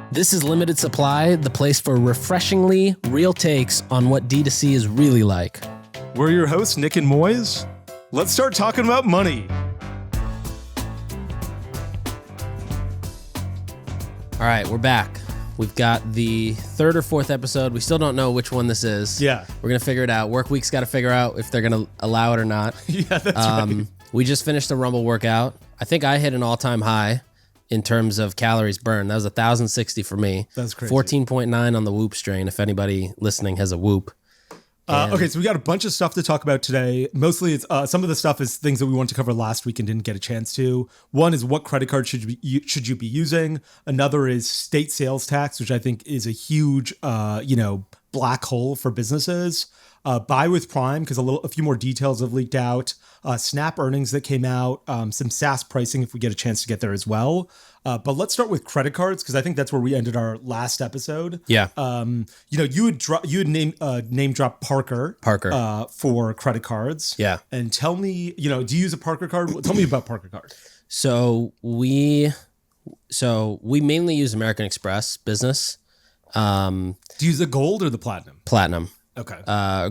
This is Limited Supply, the place for refreshingly real takes on what D2C is really like. We're your hosts, Nik and Moiz. Let's start talking about money. All right, we're back. We've got the third or fourth episode. We still don't know which one this is. Yeah. We're going to figure it out. Workweek's got to figure out if they're going to allow it or not. Yeah, that's right. We just finished a Rumble workout. I think I hit an all-time high in terms of calories burned. That was 1,060 for me. That's crazy. 14.9 on the Whoop strain, if anybody listening has a Whoop. Okay, so we got a bunch of stuff to talk about today. Mostly, it's some of the stuff is things that we wanted to cover last week and didn't get a chance to. One is what credit card should you be using. Another is state sales tax, which I think is a huge, black hole for businesses. Buy with Prime, because a few more details have leaked out. Snap earnings that came out. Some SaaS pricing if we get a chance to get there as well. But let's start with credit cards, because I think that's where we ended our last episode. Yeah. You had name dropped Parker for credit cards. Yeah. And tell me, do you use a Parker card? Tell me about Parker card. So we mainly use American Express Business. Do you use the gold or the platinum? Platinum. Okay.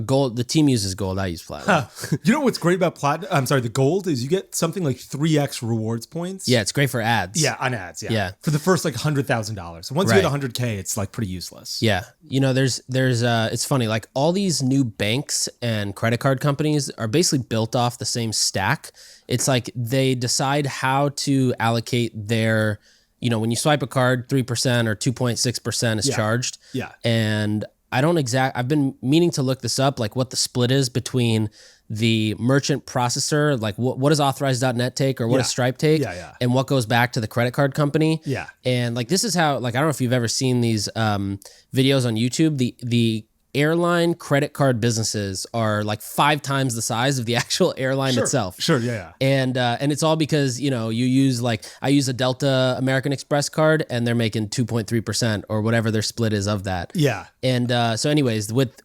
Gold. The team uses gold. I use platinum. You know what's great about the gold is you get something like 3x rewards points. Yeah, it's great for ads. Yeah, on ads. Yeah. Yeah. For the first $100,000. So once you hit $100K, it's like pretty useless. Yeah. There's it's funny, like all these new banks and credit card companies are basically built off the same stack. It's like they decide how to allocate their, when you swipe a card, 3% or 2.6% is charged. Yeah. And I've been meaning to look this up, like what the split is between the merchant processor, like what does authorize.net take or what does Stripe take, and what goes back to the credit card company. Yeah. And like this is how, like I don't know if you've ever seen these videos on YouTube. The airline credit card businesses are like 5 times the size of the actual airline itself. Sure, yeah. And it's all because, you use I use a Delta American Express card and they're making 2.3% or whatever their split is of that. Yeah. And so anyways, with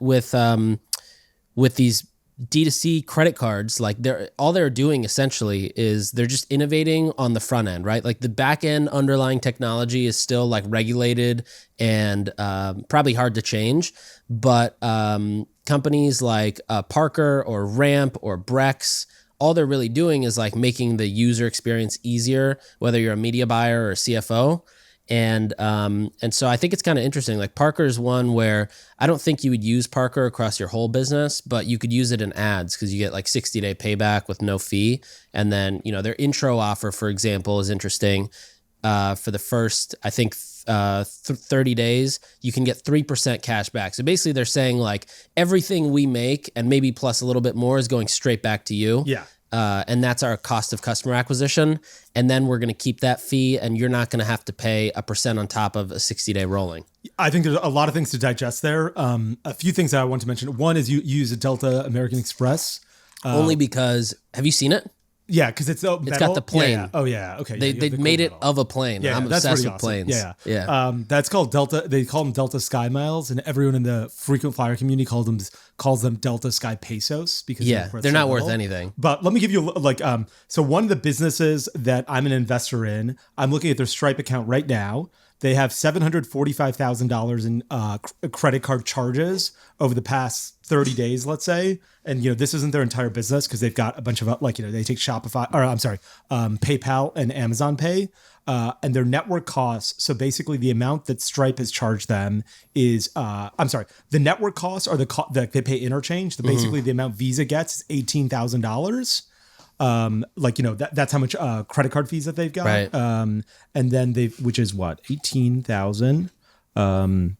these D2C credit cards, like all they're doing essentially is they're just innovating on the front end, right? Like the back end underlying technology is still like regulated and probably hard to change, but companies like Parker or Ramp or Brex, all they're really doing is like making the user experience easier, whether you're a media buyer or a CFO. And so I think it's kind of interesting. Like Parker is one where I don't think you would use Parker across your whole business, but you could use it in ads because you get like 60-day payback with no fee. And then, their intro offer, for example, is interesting. For the first, I think, 30 days, you can get 3% cash back. So basically they're saying like everything we make and maybe plus a little bit more is going straight back to you. Yeah. And that's our cost of customer acquisition. And then we're going to keep that fee and you're not going to have to pay a % on top of a 60-day rolling. I think there's a lot of things to digest there. A few things that I want to mention. One is you use a Delta American Express. Only because, have you seen it? Yeah, because it's got the plane. Yeah. Oh, yeah. Okay. They made it of a plane. Yeah, I'm that's obsessed pretty with awesome. planes. Yeah. That's called Delta. They call them Delta Sky Miles, and everyone in the frequent flyer community calls them Delta Sky Pesos because they're not worth anything. But let me give you so one of the businesses that I'm an investor in, I'm looking at their Stripe account right now. They have $745,000 in credit card charges over the past 30 days, let's say. And, this isn't their entire business because they've got a bunch of, they take PayPal and Amazon Pay. And their network costs. So basically the amount that Stripe has charged them is, the network costs are that they pay interchange. So basically the amount Visa gets is $18,000. That's how much credit card fees that they've got. Right. And then which is what, 18,000. And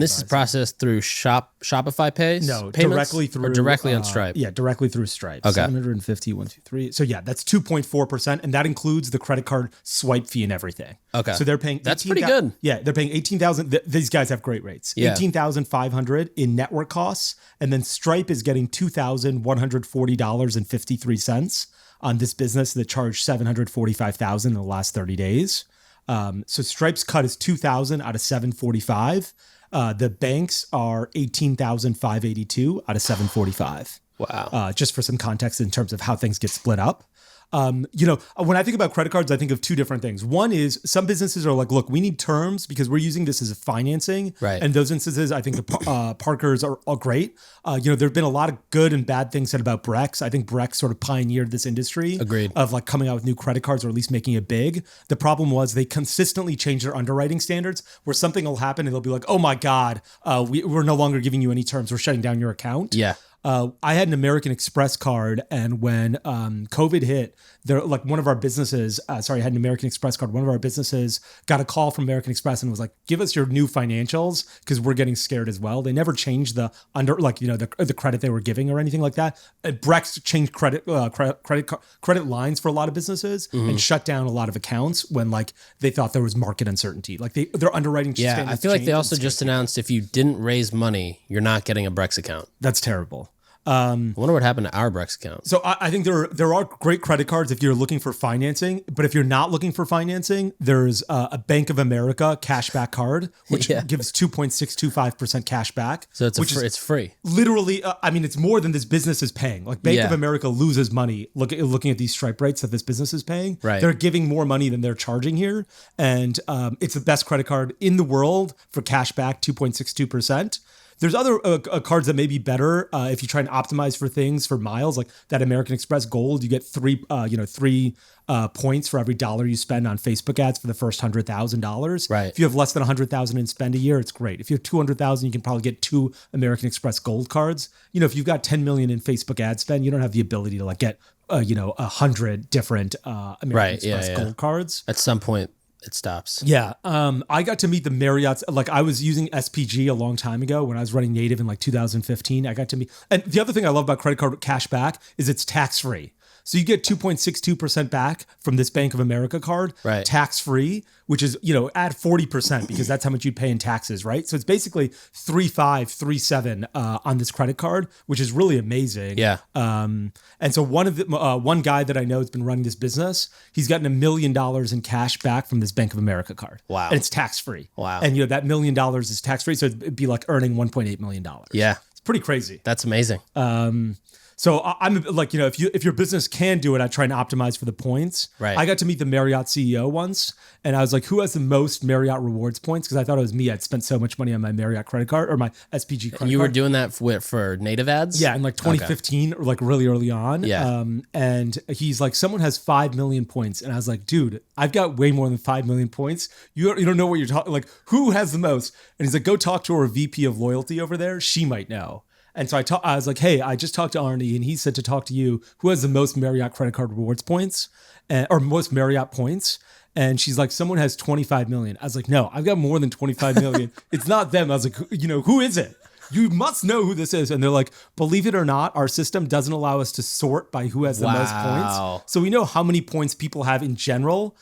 this is processed through Shopify Pays? No, payments? directly on Stripe. Yeah, directly through Stripe. Okay. 750, 1, 2, 3. So yeah, that's 2.4%, and that includes the credit card swipe fee and everything. Okay. So they're paying. That's pretty good. Yeah, they're paying 18,000. These guys have great rates. Yeah. 18,500 in network costs, and then Stripe is getting $2,140.53 on this business that charged $745,000 in the last 30 days. So Stripe's cut is 2,000 out of 745. The banks are 18,582 out of 745. Wow. Just for some context in terms of how things get split up. When I think about credit cards, I think of two different things. One is some businesses are like, look, we need terms because we're using this as a financing. Right. And those instances, I think the Parkers are great. There have been a lot of good and bad things said about Brex. I think Brex sort of pioneered this industry. Agreed. Of like coming out with new credit cards or at least making it big. The problem was they consistently change their underwriting standards where something will happen and they'll be like, oh my God, we're no longer giving you any terms. We're shutting down your account. Yeah. I had an American Express card, and when COVID hit, one of our businesses, I had an American Express card. One of our businesses got a call from American Express and was like, "Give us your new financials because we're getting scared as well." They never changed the the credit they were giving or anything like that. Brex changed credit lines for a lot of businesses and shut down a lot of accounts when they thought there was market uncertainty. Their underwriting. Yeah, I feel like they also just announced if you didn't raise money, you're not getting a Brex account. That's terrible. I wonder what happened to our Brex account. So I think there are great credit cards if you're looking for financing, but if you're not looking for financing, there's a Bank of America cashback card, which gives 2.625% cash back. So it's free. Literally, it's more than this business is paying. Bank of America loses money looking at these Stripe rates that this business is paying. Right. They're giving more money than they're charging here, and it's the best credit card in the world for cash back, 2.62%. There's other cards that may be better if you try and optimize for things for miles, like that American Express Gold. You get three points for every dollar you spend on Facebook ads for the first $100,000. Right. If you have less than $100,000 in spend a year, it's great. If you have $200,000, you can probably get 2 American Express Gold cards. If you've got 10 million in Facebook ad spend, you don't have the ability to get 100 different American Express Gold cards. At some point, it stops. Yeah. I got to meet the Marriott's. I was using SPG a long time ago when I was running native in 2015. I got to meet. And the other thing I love about credit card cash back is it's tax free. So you get 2.62% back from this Bank of America card, right, tax free, which is, add 40% because that's how much you'd pay in taxes, right? So it's basically 3.5, 3.7 on this credit card, which is really amazing. Yeah. And so one guy that I know has been running this business, he's gotten $1 million in cash back from this Bank of America card. Wow. And it's tax free. Wow. And that $1 million is tax free, so it'd be like earning $1.8 million. Yeah. It's pretty crazy. That's amazing. So I'm if your business can do it, I try and optimize for the points. Right. I got to meet the Marriott CEO once, and I was like, who has the most Marriott rewards points? Because I thought it was me. I'd spent so much money on my Marriott credit card or my SPG credit card. You were doing that for native ads? Yeah, in 2015 or really early on. Yeah. And he's like, someone has 5 million points. And I was like, dude, I've got way more than 5 million points. You don't know what you're talking, who has the most? And he's like, go talk to our VP of loyalty over there. She might know. And so I was like, hey, I just talked to Arnie and he said to talk to you, who has the most Marriott credit card rewards points or most Marriott points? And she's like, someone has 25 million. I was like, no, I've got more than 25 million. It's not them. I was like, who is it? You must know who this is. And they're like, believe it or not, our system doesn't allow us to sort by who has the most points. So we know how many points people have in general,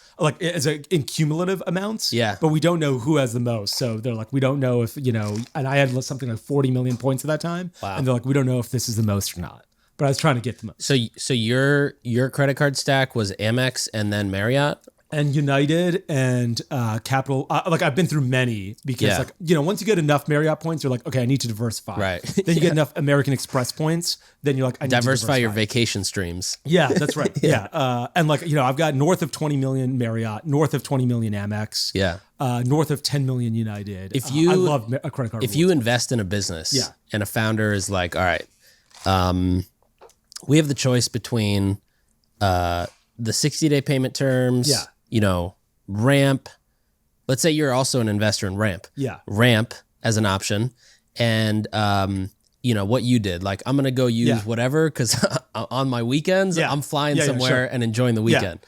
in cumulative amounts. Yeah. But we don't know who has the most. So they're like, we don't know if, and I had something like 40 million points at that time. Wow. And they're like, we don't know if this is the most or not. But I was trying to get the most. So your credit card stack was Amex and then Marriott? And United and Capital. I've been through many because once you get enough Marriott points, you're like, okay, I need to diversify. Right. Then you get enough American Express points. Then you're like, I need to diversify your vacation streams. Yeah, that's right. Yeah. And I've got north of 20 million Marriott, north of 20 million Amex. Yeah. North of 10 million United. I love a credit card. If you invest in a business and a founder is like, all right, we have the choice between the 60-day payment terms, Ramp. Let's say you're also an investor in Ramp. Yeah. Ramp as an option. And, what you did. I'm going to go use whatever because on my weekends, I'm flying somewhere and enjoying the weekend.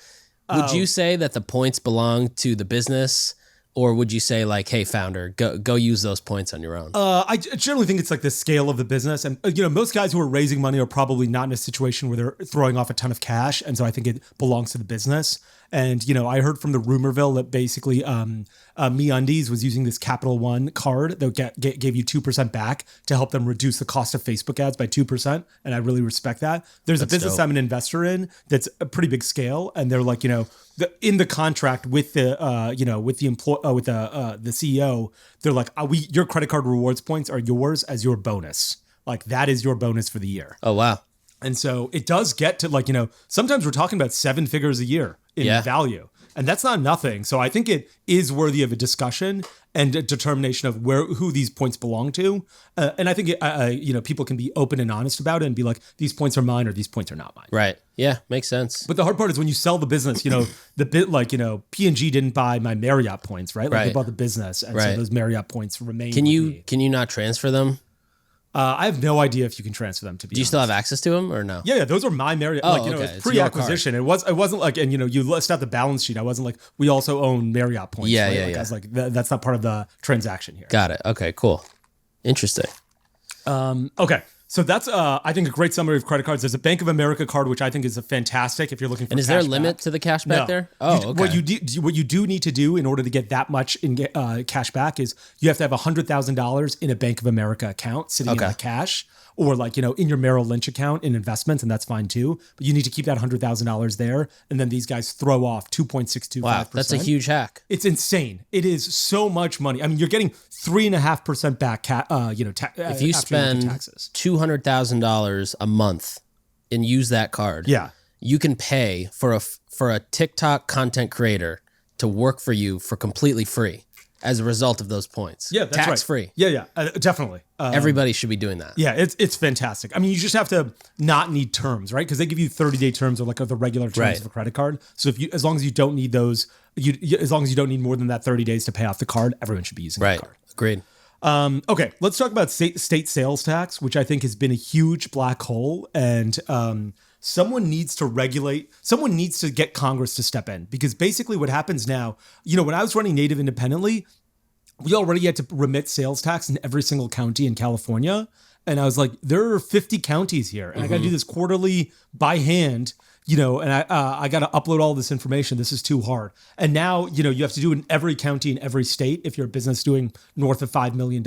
Would you say that the points belong to the business? Or would you say hey, founder, go use those points on your own? I generally think it's the scale of the business. And, most guys who are raising money are probably not in a situation where they're throwing off a ton of cash. And so I think it belongs to the business. And, I heard from the rumorville that basically MeUndies was using this Capital One card that gave you 2% back to help them reduce the cost of Facebook ads by 2%. And I really respect that. There's a business I'm an investor in that's a pretty big scale. And they're like, in the contract with the, with the CEO, they're like, your credit card rewards points are yours as your bonus. That is your bonus for the year. Oh, wow. And so it does get to like, sometimes we're talking about 7 figures a year in value. And that's not nothing. So I think it is worthy of a discussion and a determination of who these points belong to. And I think people can be open and honest about it and be like, these points are mine or these points are not mine. Right. Yeah, makes sense. But the hard part is when you sell the business, the bit like, P&G didn't buy my Marriott points, right? Like they bought the business. And so those Marriott points remain. Can you not transfer them? I have no idea if you can transfer them. To be Do you still have access to them or no? Yeah, those are my Marriott. It's pre-acquisition. It wasn't like, and you list out the balance sheet. I wasn't like, we also own Marriott points. Yeah, right? yeah. I was like, that's not part of the transaction here. Got it. Okay, cool. Interesting. Okay. So that's, I think, a great summary of credit cards. There's a Bank of America card, which I think is a fantastic if you're looking for. And is there a limit to the cash back there? Oh, okay. What you do need to do in order to get that much in cash back is you have to have $100,000 in a Bank of America account sitting in like cash, or like, in your Merrill Lynch account in investments, and that's fine too. But you need to keep that $100,000 there, and then these guys throw off 2.625%. Wow, that's a huge hack. It's insane. It is so much money. I mean, you're getting 3.5% back. If you spend $200,000 a month and use that card, you can pay for a TikTok content creator to work for you for completely free as a result of those points. Yeah, that's tax free. Yeah, definitely. Everybody should be doing that. Yeah, it's fantastic. I mean, you just have to not need terms, right? Because they give you 30-day terms or like the regular terms of a credit card. So as long as you don't need those, as long as you don't need more than that 30 days to pay off the card, everyone should be using the card. Agreed. Okay, let's talk about state sales tax, which I think has been a huge black hole, and someone needs to get Congress to step in, because basically what happens now, when I was running Native independently, we already had to remit sales tax in every single county in California. And I was like, there are 50 counties here, and I got to do this quarterly by hand, and I got to upload all this information. This is too hard. And now, you have to do it in every county in every state if you're a business doing north of $5 million.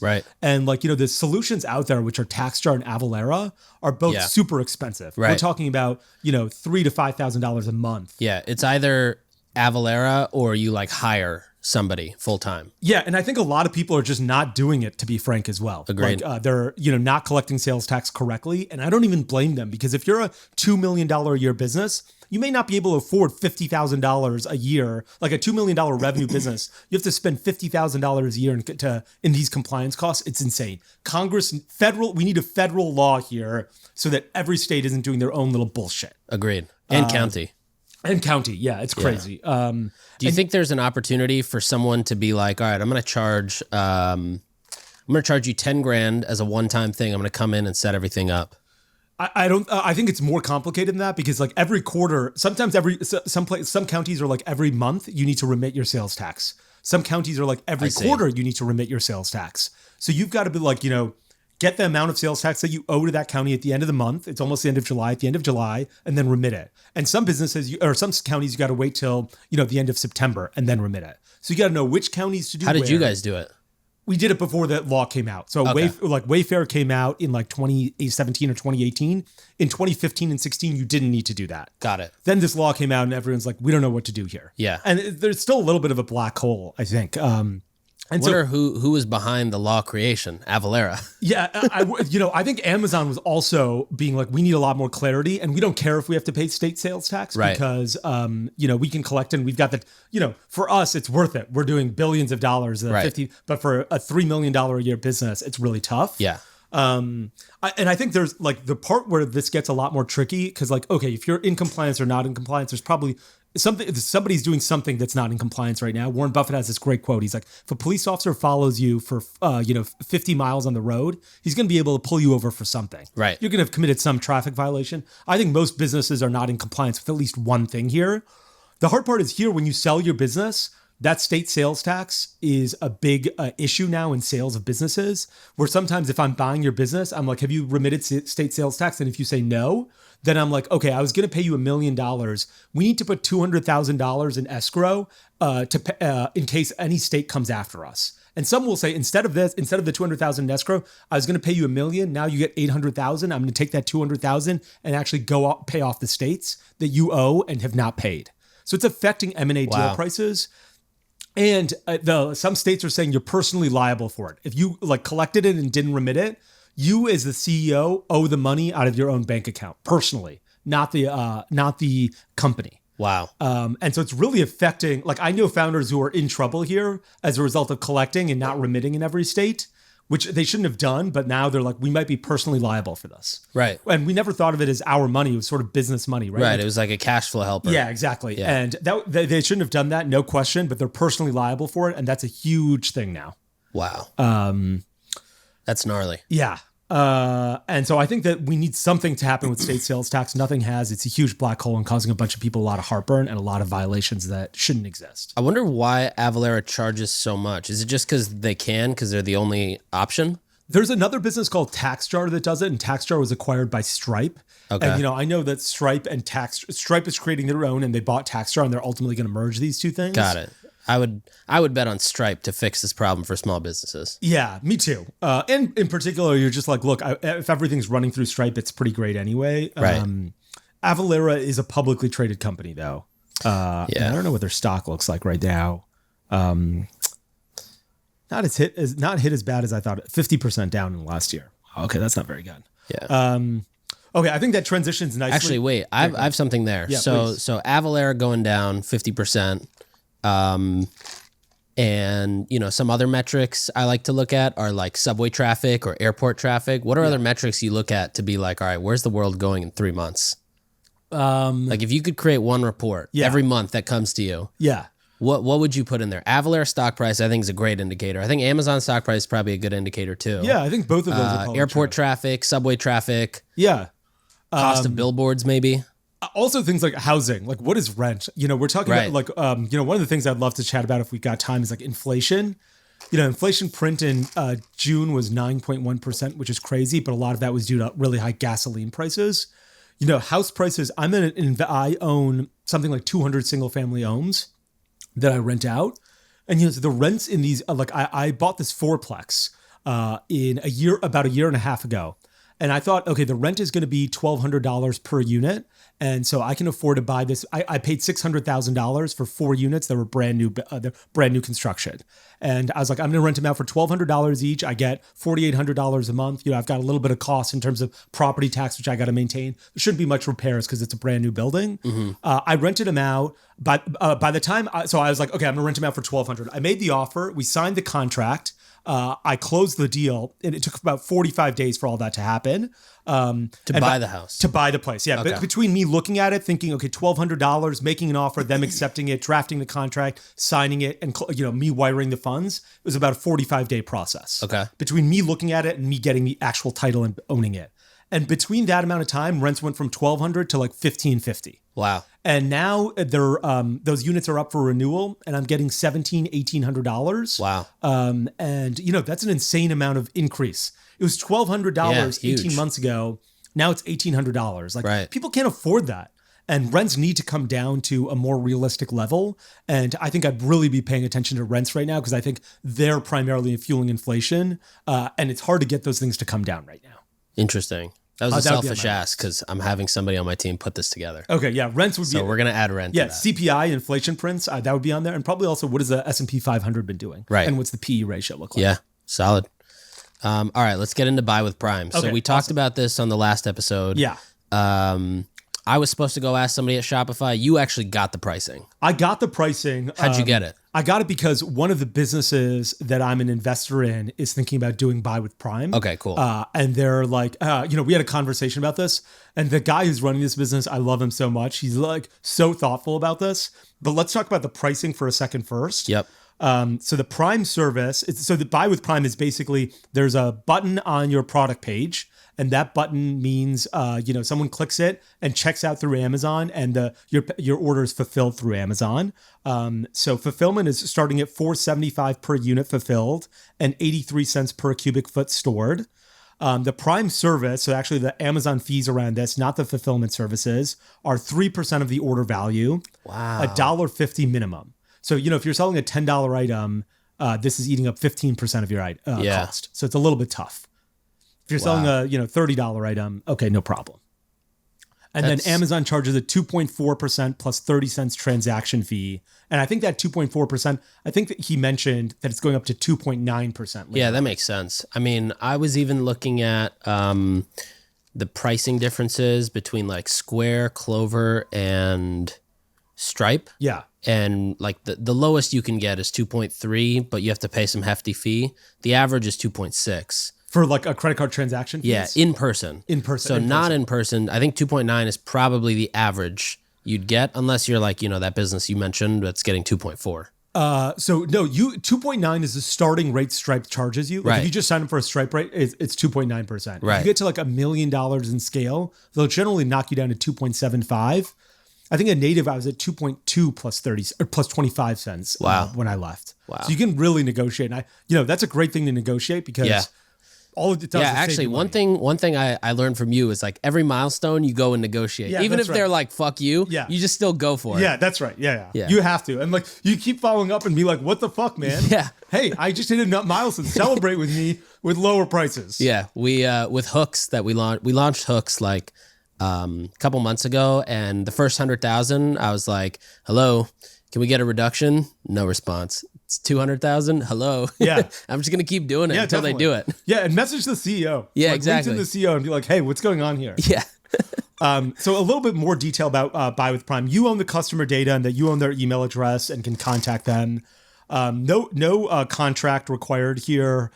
Right. And the solutions out there, which are TaxJar and Avalara, are both super expensive. Right. We're talking about, $3,000 to $5,000 a month. Yeah. It's either Avalara or you hire somebody full time. Yeah, and I think a lot of people are just not doing it, to be frank, as well. Agreed. They're not collecting sales tax correctly, and I don't even blame them, because if you're a $2 million a year business, you may not be able to afford $50,000 a year, like a $2 million revenue business. You have to spend $50,000 a year in these compliance costs. It's insane. We need a federal law here so that every state isn't doing their own little bullshit. Agreed. And county. And county, yeah, it's crazy. Yeah. Do you think there's an opportunity for someone to be like, all right, I'm going to charge you $10,000 as a one-time thing. I'm going to come in and set everything up. I don't. I think it's more complicated than that, because every quarter, sometimes some counties are every month you need to remit your sales tax. Some counties are every quarter you need to remit your sales tax. So you've got to be get the amount of sales tax that you owe to that county at the end of the month. It's almost the end of July, at the end of July, and then remit it. And some businesses, some counties, you got to wait till, the end of September and then remit it. So you got to know which counties to do. How did you guys do it? We did it before the law came out. So Wayfair came out in 2017 or 2018. In 2015 and 16, you didn't need to do that. Got it. Then this law came out and everyone's like, we don't know what to do here. Yeah. And there's still a little bit of a black hole, I think. I wonder who was behind the law creation, Avalara. Yeah, I think Amazon was also being like, we need a lot more clarity, and we don't care if we have to pay state sales tax, because we can collect, and we've got for us it's worth it. We're doing billions of dollars, 50, but for a $3 million a year business, it's really tough. Yeah. And I think there's the part where this gets a lot more tricky, because okay, if you're in compliance or not in compliance, there's probably somebody's doing something that's not in compliance right now. Warren Buffett has this great quote. He's like, if a police officer follows you for 50 miles on the road, he's going to be able to pull you over for something. Right. You're going to have committed some traffic violation. I think most businesses are not in compliance with at least one thing here. The hard part is here, when you sell your business, that state sales tax is a big issue now in sales of businesses, where sometimes if I'm buying your business, I'm like, have you remitted state sales tax? And if you say no, then I'm like, okay, I was going to pay you $1 million. We need to put $200,000 in escrow in case any state comes after us. And some will say, instead of the $200,000 in escrow, I was going to pay you $1 million. Now you get $800,000. I'm going to take that $200,000 and actually go out, pay off the states that you owe and have not paid. So it's affecting M&A deal prices. And some states are saying you're personally liable for it. If you collected it and didn't remit it, You as the CEO owe the money out of your own bank account personally, not the company. Wow. And so it's really affecting, like I know founders who are in trouble here as a result of collecting and not remitting in every state, which they shouldn't have done. But now they're like, we might be personally liable for this. Right. And we never thought of it as our money. It was sort of business money, right? Right. Like, it was like a cash flow helper. yeah, exactly. Yeah. And they shouldn't have done that, no question, but they're personally liable for it. And that's a huge thing now. Wow. That's gnarly. Yeah. And so I think that we need something to happen with state sales tax. Nothing has. It's a huge black hole and causing a bunch of people a lot of heartburn and a lot of violations that shouldn't exist. I wonder why Avalara charges so much. Is it just because they can, because they're the only option? There's another business called TaxJar that does it, and TaxJar was acquired by Stripe. Okay. And I know that Stripe is creating their own, and they bought TaxJar, and they're ultimately going to merge these two things. Got it. I would bet on Stripe to fix this problem for small businesses. Yeah, me too. And in particular, you're just like, look, if everything's running through Stripe, it's pretty great anyway. Right. Avalara is a publicly traded company, though. Yeah. And I don't know what their stock looks like right now. Not hit as bad as I thought. 50% down in the last year. Okay, that's not very good. Yeah. Okay, I think that transitions nicely. Actually, wait, I have something there. Yeah, so please. so Avalara going down 50%. And some other metrics I like to look at are like subway traffic or airport traffic. What are other metrics you look at to be like, all right, where's the world going in 3 months? Like if you could create one report every month that comes to you, Yeah. what would you put in there? Avalara stock price, I think, is a great indicator. I think Amazon stock price is probably a good indicator too. Yeah, I think both of those are public Airport traffic. traffic, subway traffic, Yeah. cost of billboards, maybe. Also things like housing, like what is rent? We're talking Right. about like, one of the things I'd love to chat about if we got time is like inflation. Inflation print in June was 9.1%, which is crazy, but a lot of that was due to really high gasoline prices. House prices, I own something like 200 single family homes that I rent out. And so the rents in these, I bought this fourplex about a year and a half ago. And I thought, okay, the rent is going to be $1,200 per unit. And so I can afford to buy this. I paid $600,000 for 4 units that were brand new construction. And I was like, I'm going to rent them out for $1,200 each. I get $4,800 a month. I've got a little bit of cost in terms of property tax, which I got to maintain. There shouldn't be much repairs because it's a brand new building. Mm-hmm. I rented them out. By the time, so I was like, okay, I'm going to rent them out for $1,200. I made the offer. We signed the contract. I closed the deal, and it took about 45 days for all that to happen. To buy the house. To buy the place, yeah. Okay. But between me looking at it, thinking, okay, $1,200, making an offer, them accepting it, drafting the contract, signing it, and me wiring the funds, it was about a 45-day process. Okay. Between me looking at it and me getting the actual title and owning it. And between that amount of time, rents went from $1,200 to like $1,550. Wow. And now they're those units are up for renewal, and I'm getting $1,700, $1,800. Wow. And that's an insane amount of increase. It was $1,200 huge. 18 months ago. Now it's $1,800. Like Right. people can't afford that. And rents need to come down to a more realistic level. And I think I'd really be paying attention to rents right now because I think they're primarily fueling inflation. And it's hard to get those things to come down right now. Interesting. That was a that would be selfish my- ask because I'm having somebody on my team put this together. Okay, yeah, rents would be. So we're going to add rent Yeah, to that. CPI, inflation prints, that would be on there. And probably also what has the S&P 500 been doing? Right. And what's the PE ratio look like? Yeah, solid. All right, let's get into buy with Prime. So Okay, we talked about this on the last episode. Yeah. I was supposed to go ask somebody at Shopify. You actually got the pricing. I got the pricing. How'd you get it? I got it because one of the businesses that I'm an investor in is thinking about doing buy with Prime. Okay, cool. And they're like, we had a conversation about this. And the guy who's running this business, I love him so much. He's like so thoughtful about this. But let's talk about the pricing for a second first. Yep. So the Prime service, so the buy with Prime is basically there's a button on your product page, and that button means someone clicks it and checks out through Amazon, and your order is fulfilled through Amazon. So fulfillment is starting at $4.75 per unit fulfilled and 83 cents per cubic foot stored. The Prime service, so actually the Amazon fees around this, not the fulfillment services, are 3% of the order value. Wow. $1.50 minimum. So, if you're selling a $10 item, this is eating up 15% of your cost. So it's a little bit tough. If you're selling a $30 item, okay, no problem. And then Amazon charges a 2.4% plus 30 cents transaction fee. And I think that 2.4%, I think that he mentioned that it's going up to 2.9%. Yeah, that makes sense. I mean, I was even looking at the pricing differences between like Square, Clover, and Stripe. Yeah. And like the lowest you can get is 2.3, but you have to pay some hefty fee. The average is 2.6. For like a credit card transaction fees? Yeah, in person. In person. So not in person. I think 2.9 is probably the average you'd get, unless you're like, that business you mentioned that's getting 2.4. So no, 2.9 is the starting rate Stripe charges you. Like Right. If you just sign up for a Stripe rate, it's 2.9%. Right. If you get to like $1 million in scale, they'll generally knock you down to 2.75. I think a native, I was at 2.2 plus 30 or plus 25 cents. Wow. When I left. Wow. So you can really negotiate. And that's a great thing to negotiate because all it does is save actually, you one money. thing I learned from you is like every milestone you go and negotiate. Yeah, Even if that's they're right. like, fuck you, Yeah. you just still go for it. Yeah, that's right. Yeah. Yeah. You have to. And like you keep following up and be like, what the fuck, man? Yeah. Hey, I just hit a milestone. Celebrate with me with lower prices. Yeah, we with hooks that we launched hooks like a couple months ago, and the first 100,000, I was like, "Hello, can we get a reduction?" No response. It's 200,000. Hello. Yeah. I'm just gonna keep doing it until definitely. they do it. Yeah, and message the CEO. Yeah, like, exactly. LinkedIn the CEO and be like, hey, what's going on here? Yeah. So a little bit more detail about Buy with Prime. You own the customer data and that you own their email address and can contact them. No contract required here.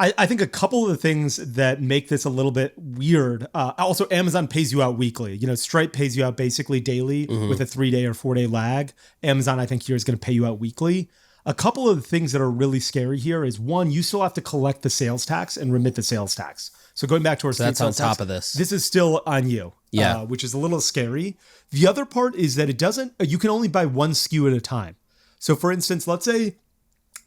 I think a couple of the things that make this a little bit weird. Also, Amazon pays you out weekly. Stripe pays you out basically daily with a 3-day or 4-day lag. Amazon, I think, here is going to pay you out weekly. A couple of the things that are really scary here is one, you still have to collect the sales tax and remit the sales tax. So going back to our state That's on sales tax, top of this. This is still on you. Yeah. Which is a little scary. The other part is that you can only buy one SKU at a time. So for instance, let's say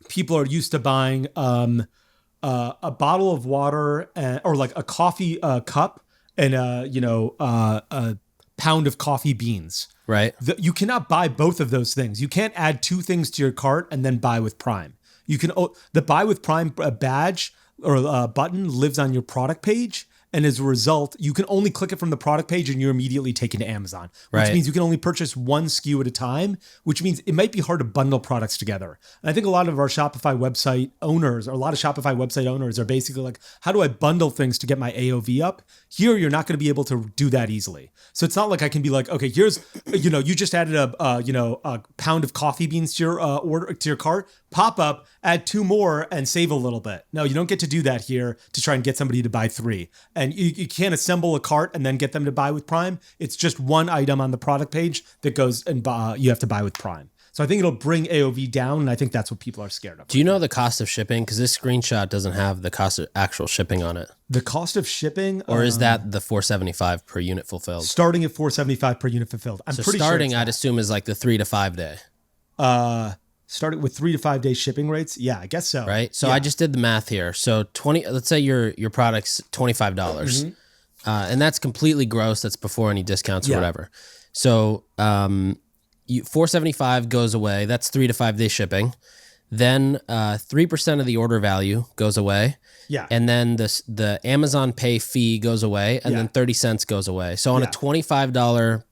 people are used to buying a bottle of water or like a coffee cup and a pound of coffee beans. Right. You cannot buy both of those things. You can't add two things to your cart and then buy with Prime. The buy with Prime badge or button lives on your product page. And as a result, you can only click it from the product page and you're immediately taken to Amazon, which Right. means you can only purchase one SKU at a time, which means it might be hard to bundle products together. And I think a lot of Shopify website owners are basically like, how do I bundle things to get my AOV up? Here, you're not going to be able to do that easily. So it's not like I can be like, okay, here's, you just added a pound of coffee beans to your order, to your cart, pop up, add 2 more and save a little bit. No, you don't get to do that here to try and get somebody to buy 3. And you can't assemble a cart and then get them to buy with Prime. It's just one item on the product page that goes and you have to buy with Prime. So I think it'll bring AOV down, and I think that's what people are scared of. Do you know the cost of shipping? Because this screenshot doesn't have the cost of actual shipping on it. The cost of shipping, Or is that the $475 per unit fulfilled? starting at $475 per unit fulfilled? I'm So pretty starting, sure. I'd assume, is like the 3 to 5 day, Starting with 3 to 5 day shipping rates. Yeah, I guess so. right? So Yeah. I just did the math here. So let's say your product's $25, and that's completely gross. That's before any discounts or Yeah. whatever. So $475 goes away. That's 3 to 5 day shipping. Then 3% of the order value goes away. Yeah. And then the Amazon Pay fee goes away, and Yeah. then 30 cents goes away. So on Yeah. a $25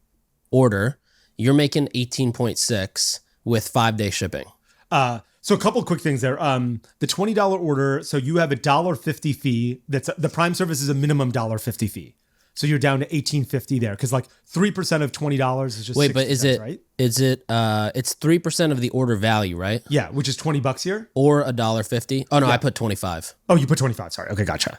order, you're making 18.6 with 5 day shipping. So a couple of quick things there. The $20 order, so you have a $1.50 fee. That's the Prime service is a minimum $1.50 fee. So you're down to $18.50 there because like 3% of $20 is just Wait, 60 but is cents, it right? it's 3% of the order value, right? Yeah, which is $20 here. Or $1.50. Oh no, Yeah. I put 25. Oh, you put 25. Sorry. Okay, gotcha.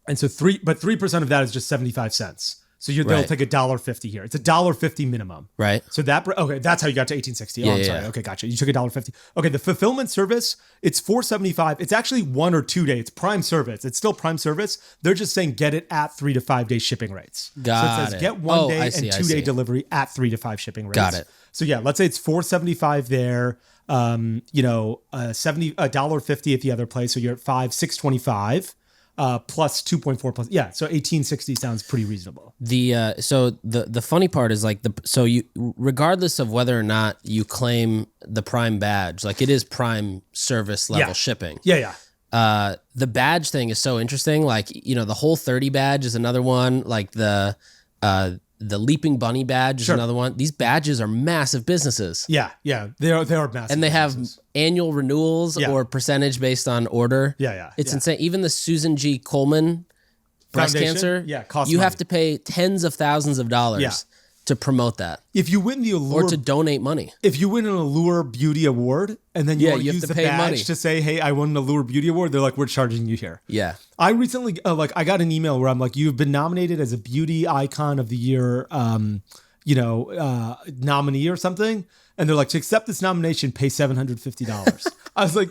And so 3% of that is just 75 cents. So they'll Right. take $1.50 here. It's $1.50 minimum. Right. So that's how you got to 1860. Oh, Yeah, I'm yeah, sorry. yeah. Okay, gotcha. You took $1.50. Okay, the fulfillment service, it's $4.75. It's actually 1 or 2 day. It's Prime service. It's still Prime service. They're just saying get it at 3 to 5 day shipping rates. So Got it says it. get 1 Oh, day I and see, I 2 day see. delivery at 3 to 5 shipping rates. Got it. So yeah, let's say it's $4.75 there. $1.50 at the other place. So you're at $6.25. Plus 2.4 plus. Yeah. So 1860 sounds pretty reasonable. The funny part is like you regardless of whether or not you claim the Prime badge, like it is Prime service level Yeah. shipping. Yeah. The badge thing is so interesting. Like, the Whole 30 badge is another one. Like the The Leaping Bunny badge is another one. These badges are massive businesses. Yeah, they are massive. And they businesses. have annual renewals or percentage based on order. Yeah. It's insane. Even the Susan G. Komen breast cancer, costs you money. have to pay tens of thousands of dollars to promote that. If you win the Allure, or to donate money. If you win an Allure Beauty Award and then you use the badge money to say, hey, I won an Allure Beauty Award, they're like, we're charging you here. Yeah. I recently, I got an email where I'm like, you've been nominated as a Beauty Icon of the Year, nominee or something. And they're like, to accept this nomination, pay $750. I was like,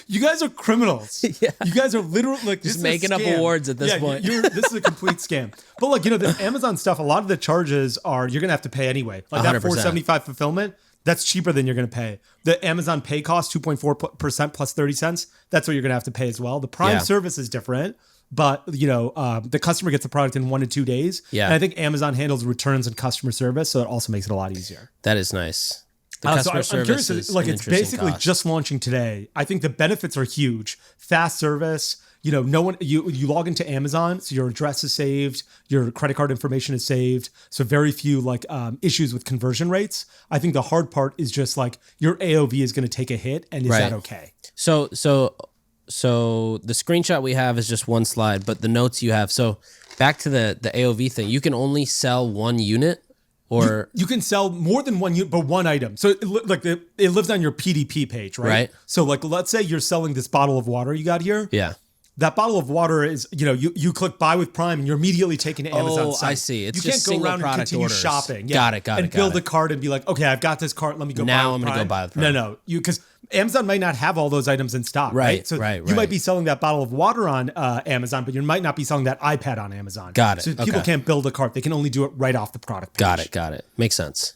you guys are criminals. Yeah. You guys are literally like just making up awards at this point. This is a complete scam. But like, the Amazon stuff, a lot of the charges are, you're going to have to pay anyway. Like 100%. That $475 fulfillment, that's cheaper than you're going to pay. The Amazon Pay cost, 2.4% plus 30 cents. That's what you're going to have to pay as well. The Prime service is different. But, the customer gets the product in 1 to 2 days. Yeah. And I think Amazon handles returns and customer service. So it also makes it a lot easier. That is nice. The customer service is it's basically just launching today. I think the benefits are huge. Fast service. No one, you log into Amazon, so your address is saved, your credit card information is saved. So very few issues with conversion rates. I think the hard part is just your AOV is going to take a hit, and is that okay? So the screenshot we have is just one slide, but the notes you have. So back to the AOV thing, you can only sell one unit. Or you can sell more than one unit, but one item. So it lives on your PDP page, right? Right. So let's say you're selling this bottle of water you got here. Yeah. That bottle of water is, you click buy with Prime and you're immediately taken to Amazon site. I see. It's you just can't go around and continue orders. shopping. Got it. And build a cart and be like, okay, I've got this cart. Let me go now buy with Prime. I'm going to go buy with Prime. No, because Amazon might not have all those items in stock, right? So you might be selling that bottle of water on Amazon, but you might not be selling that iPad on Amazon. Got it. So people can't build a cart. They can only do it right off the product page. Got it. Makes sense.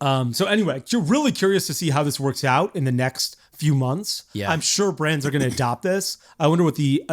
So anyway, you're really curious to see how this works out in the next few months. Yeah. I'm sure brands are going to adopt this. I wonder what the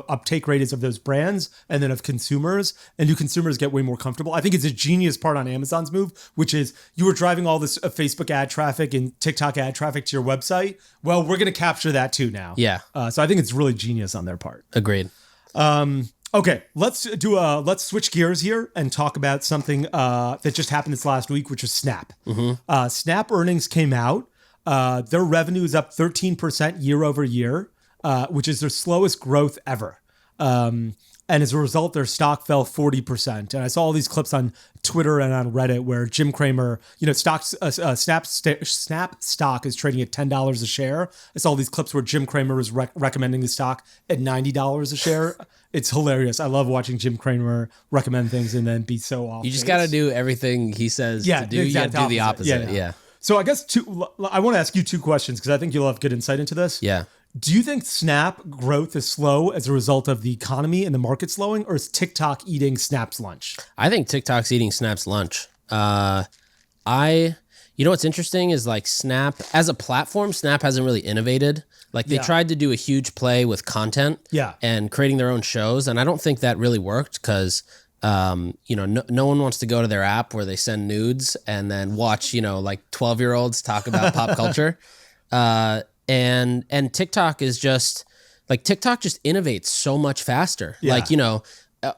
uptake rate is of those brands and then of consumers. And do consumers get way more comfortable? I think it's a genius part on Amazon's move, which is you were driving all this Facebook ad traffic and TikTok ad traffic to your website. Well, we're going to capture that too now. Yeah. So I think it's really genius on their part. Agreed. Okay, let's switch gears here and talk about something that just happened this last week, which was Snap. Mm-hmm. Snap earnings came out. Their revenue is up 13% year over year, which is their slowest growth ever. And as a result, their stock fell 40%. And I saw all these clips on Twitter and on Reddit where Jim Cramer, Snap stock is trading at $10 a share. I saw all these clips where Jim Cramer was recommending the stock at $90 a share. It's hilarious. I love watching Jim Cramer recommend things and then be so off. You just got to do everything he says to do. You got to do the opposite. Yeah. So I guess I want to ask you two questions because I think you'll have good insight into this. Yeah. Do you think Snap growth is slow as a result of the economy and the market slowing, or is TikTok eating Snap's lunch? I think TikTok's eating Snap's lunch. What's interesting is Snap as a platform, Snap hasn't really innovated. They tried to do a huge play with content and creating their own shows. And I don't think that really worked because, no one wants to go to their app where they send nudes and then watch, 12-year-olds talk about pop culture. And TikTok is just TikTok just innovates so much faster. Yeah.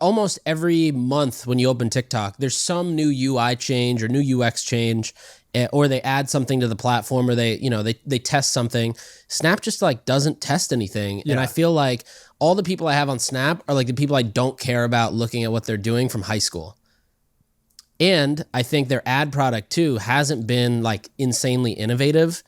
Almost every month when you open TikTok, there's some new UI change or new UX change, or they add something to the platform, or they test something. Snap just doesn't test anything. Yeah. And I feel like all the people I have on Snap are the people I don't care about looking at what they're doing from high school. And I think their ad product too hasn't been insanely innovative.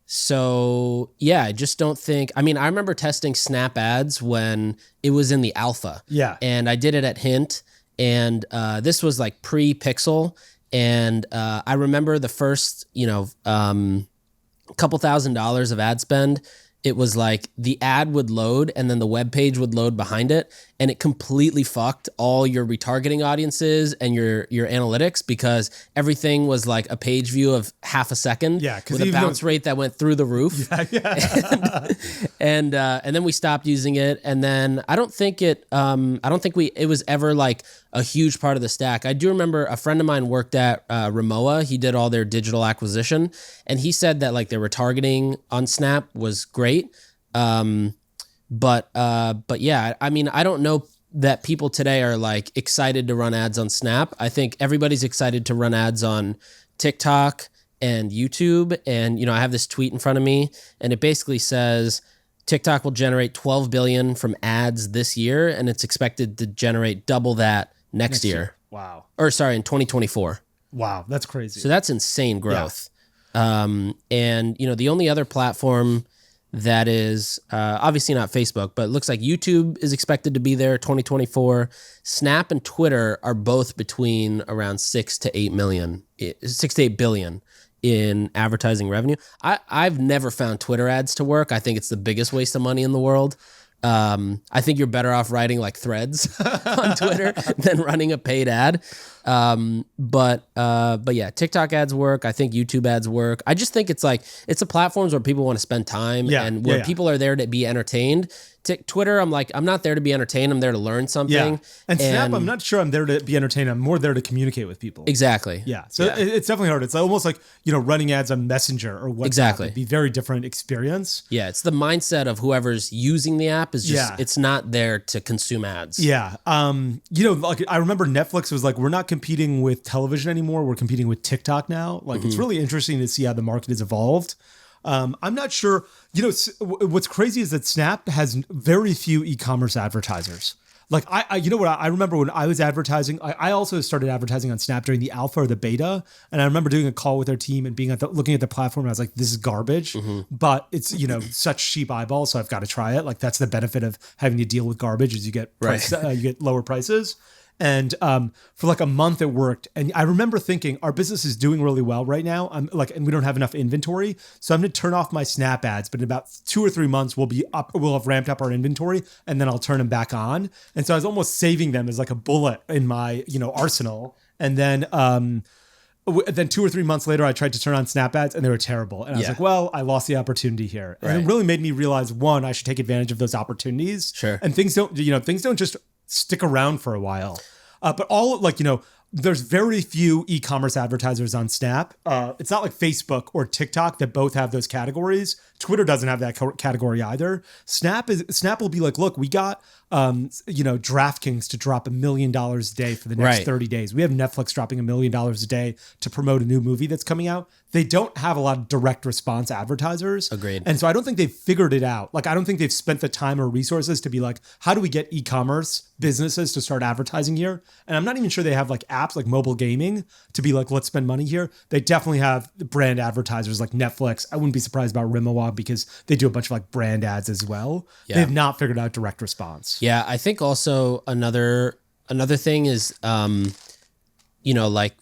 So yeah, I just don't think, I remember testing Snap ads when it was in the alpha. Yeah. And I did it at Hint, and this was pre-Pixel. And I remember the first, couple $1,000s of ad spend. It was the ad would load and then the web page would load behind it, and it completely fucked all your retargeting audiences and your analytics because everything was a page view of half a second with a bounce rate that went through the roof. Yeah. and then we stopped using it, and then I don't think it was ever a huge part of the stack. I do remember a friend of mine worked at Remoa. He did all their digital acquisition, and he said that their retargeting on Snap was great. But yeah, I don't know that people today are like excited to run ads on Snap. I think everybody's excited to run ads on TikTok and YouTube. And, I have this tweet in front of me and it basically says TikTok will generate 12 billion from ads this year. And it's expected to generate double that next year. Wow. Or sorry, in 2024. Wow. That's crazy. So that's insane growth. Yeah. And, the only other platform that is obviously not Facebook, but it looks like YouTube is expected to be there 2024. Snap and Twitter are both between around 6 to 8 billion in advertising revenue. I've never found Twitter ads to work. I think it's the biggest waste of money in the world. I think you're better off writing like threads on Twitter than running a paid ad. But yeah, TikTok ads work. I think YouTube ads work. I just think it's a platforms where people want to spend time and where people are there to be entertained. Twitter, I'm not there to be entertained. I'm there to learn something. Yeah. And Snap, I'm not sure I'm there to be entertained. I'm more there to communicate with people. Exactly. Yeah. So it's definitely hard. It's almost like, running ads on Messenger or WhatsApp. Exactly. It'd be a very different experience. Yeah. It's the mindset of whoever's using the app is just, it's not there to consume ads. Yeah. Like I remember Netflix was like, we're not competing with television anymore. We're competing with TikTok now. Like it's really interesting to see how the market has evolved. I'm not sure, what's crazy is that Snap has very few e-commerce advertisers. Like I remember when I was advertising, I also started advertising on Snap during the alpha or the beta. And I remember doing a call with their team and being looking at the platform and I was like, this is garbage, but it's, such cheap eyeballs. So I've got to try it. Like that's the benefit of having to deal with garbage is you get you get lower prices. And for like a month it worked. And I remember thinking our business is doing really well right now. And we don't have enough inventory. So I'm going to turn off my Snap ads, but in about 2 or 3 months we'll have ramped up our inventory and then I'll turn them back on. And so I was almost saving them as like a bullet in my, arsenal. And then 2 or 3 months later, I tried to turn on Snap ads and they were terrible. And I was like, well, I lost the opportunity here. And it really made me realize, one, I should take advantage of those opportunities. Sure. And things don't just stick around for a while. But there's very few e-commerce advertisers on Snap. It's not like Facebook or TikTok that both have those categories. Twitter doesn't have that category either. Snap will be like, look, we got DraftKings to drop $1 million a day for the next 30 days. We have Netflix dropping $1 million a day to promote a new movie that's coming out. They don't have a lot of direct response advertisers. Agreed. And so I don't think they've figured it out. Like, I don't think they've spent the time or resources to be like, how do we get e-commerce businesses to start advertising here? And I'm not even sure they have like apps like mobile gaming to be like, let's spend money here. They definitely have brand advertisers like Netflix. I wouldn't be surprised about Rimawag because they do a bunch of like brand ads as well. Yeah. They've not figured out direct response. Yeah, I think also another thing is, like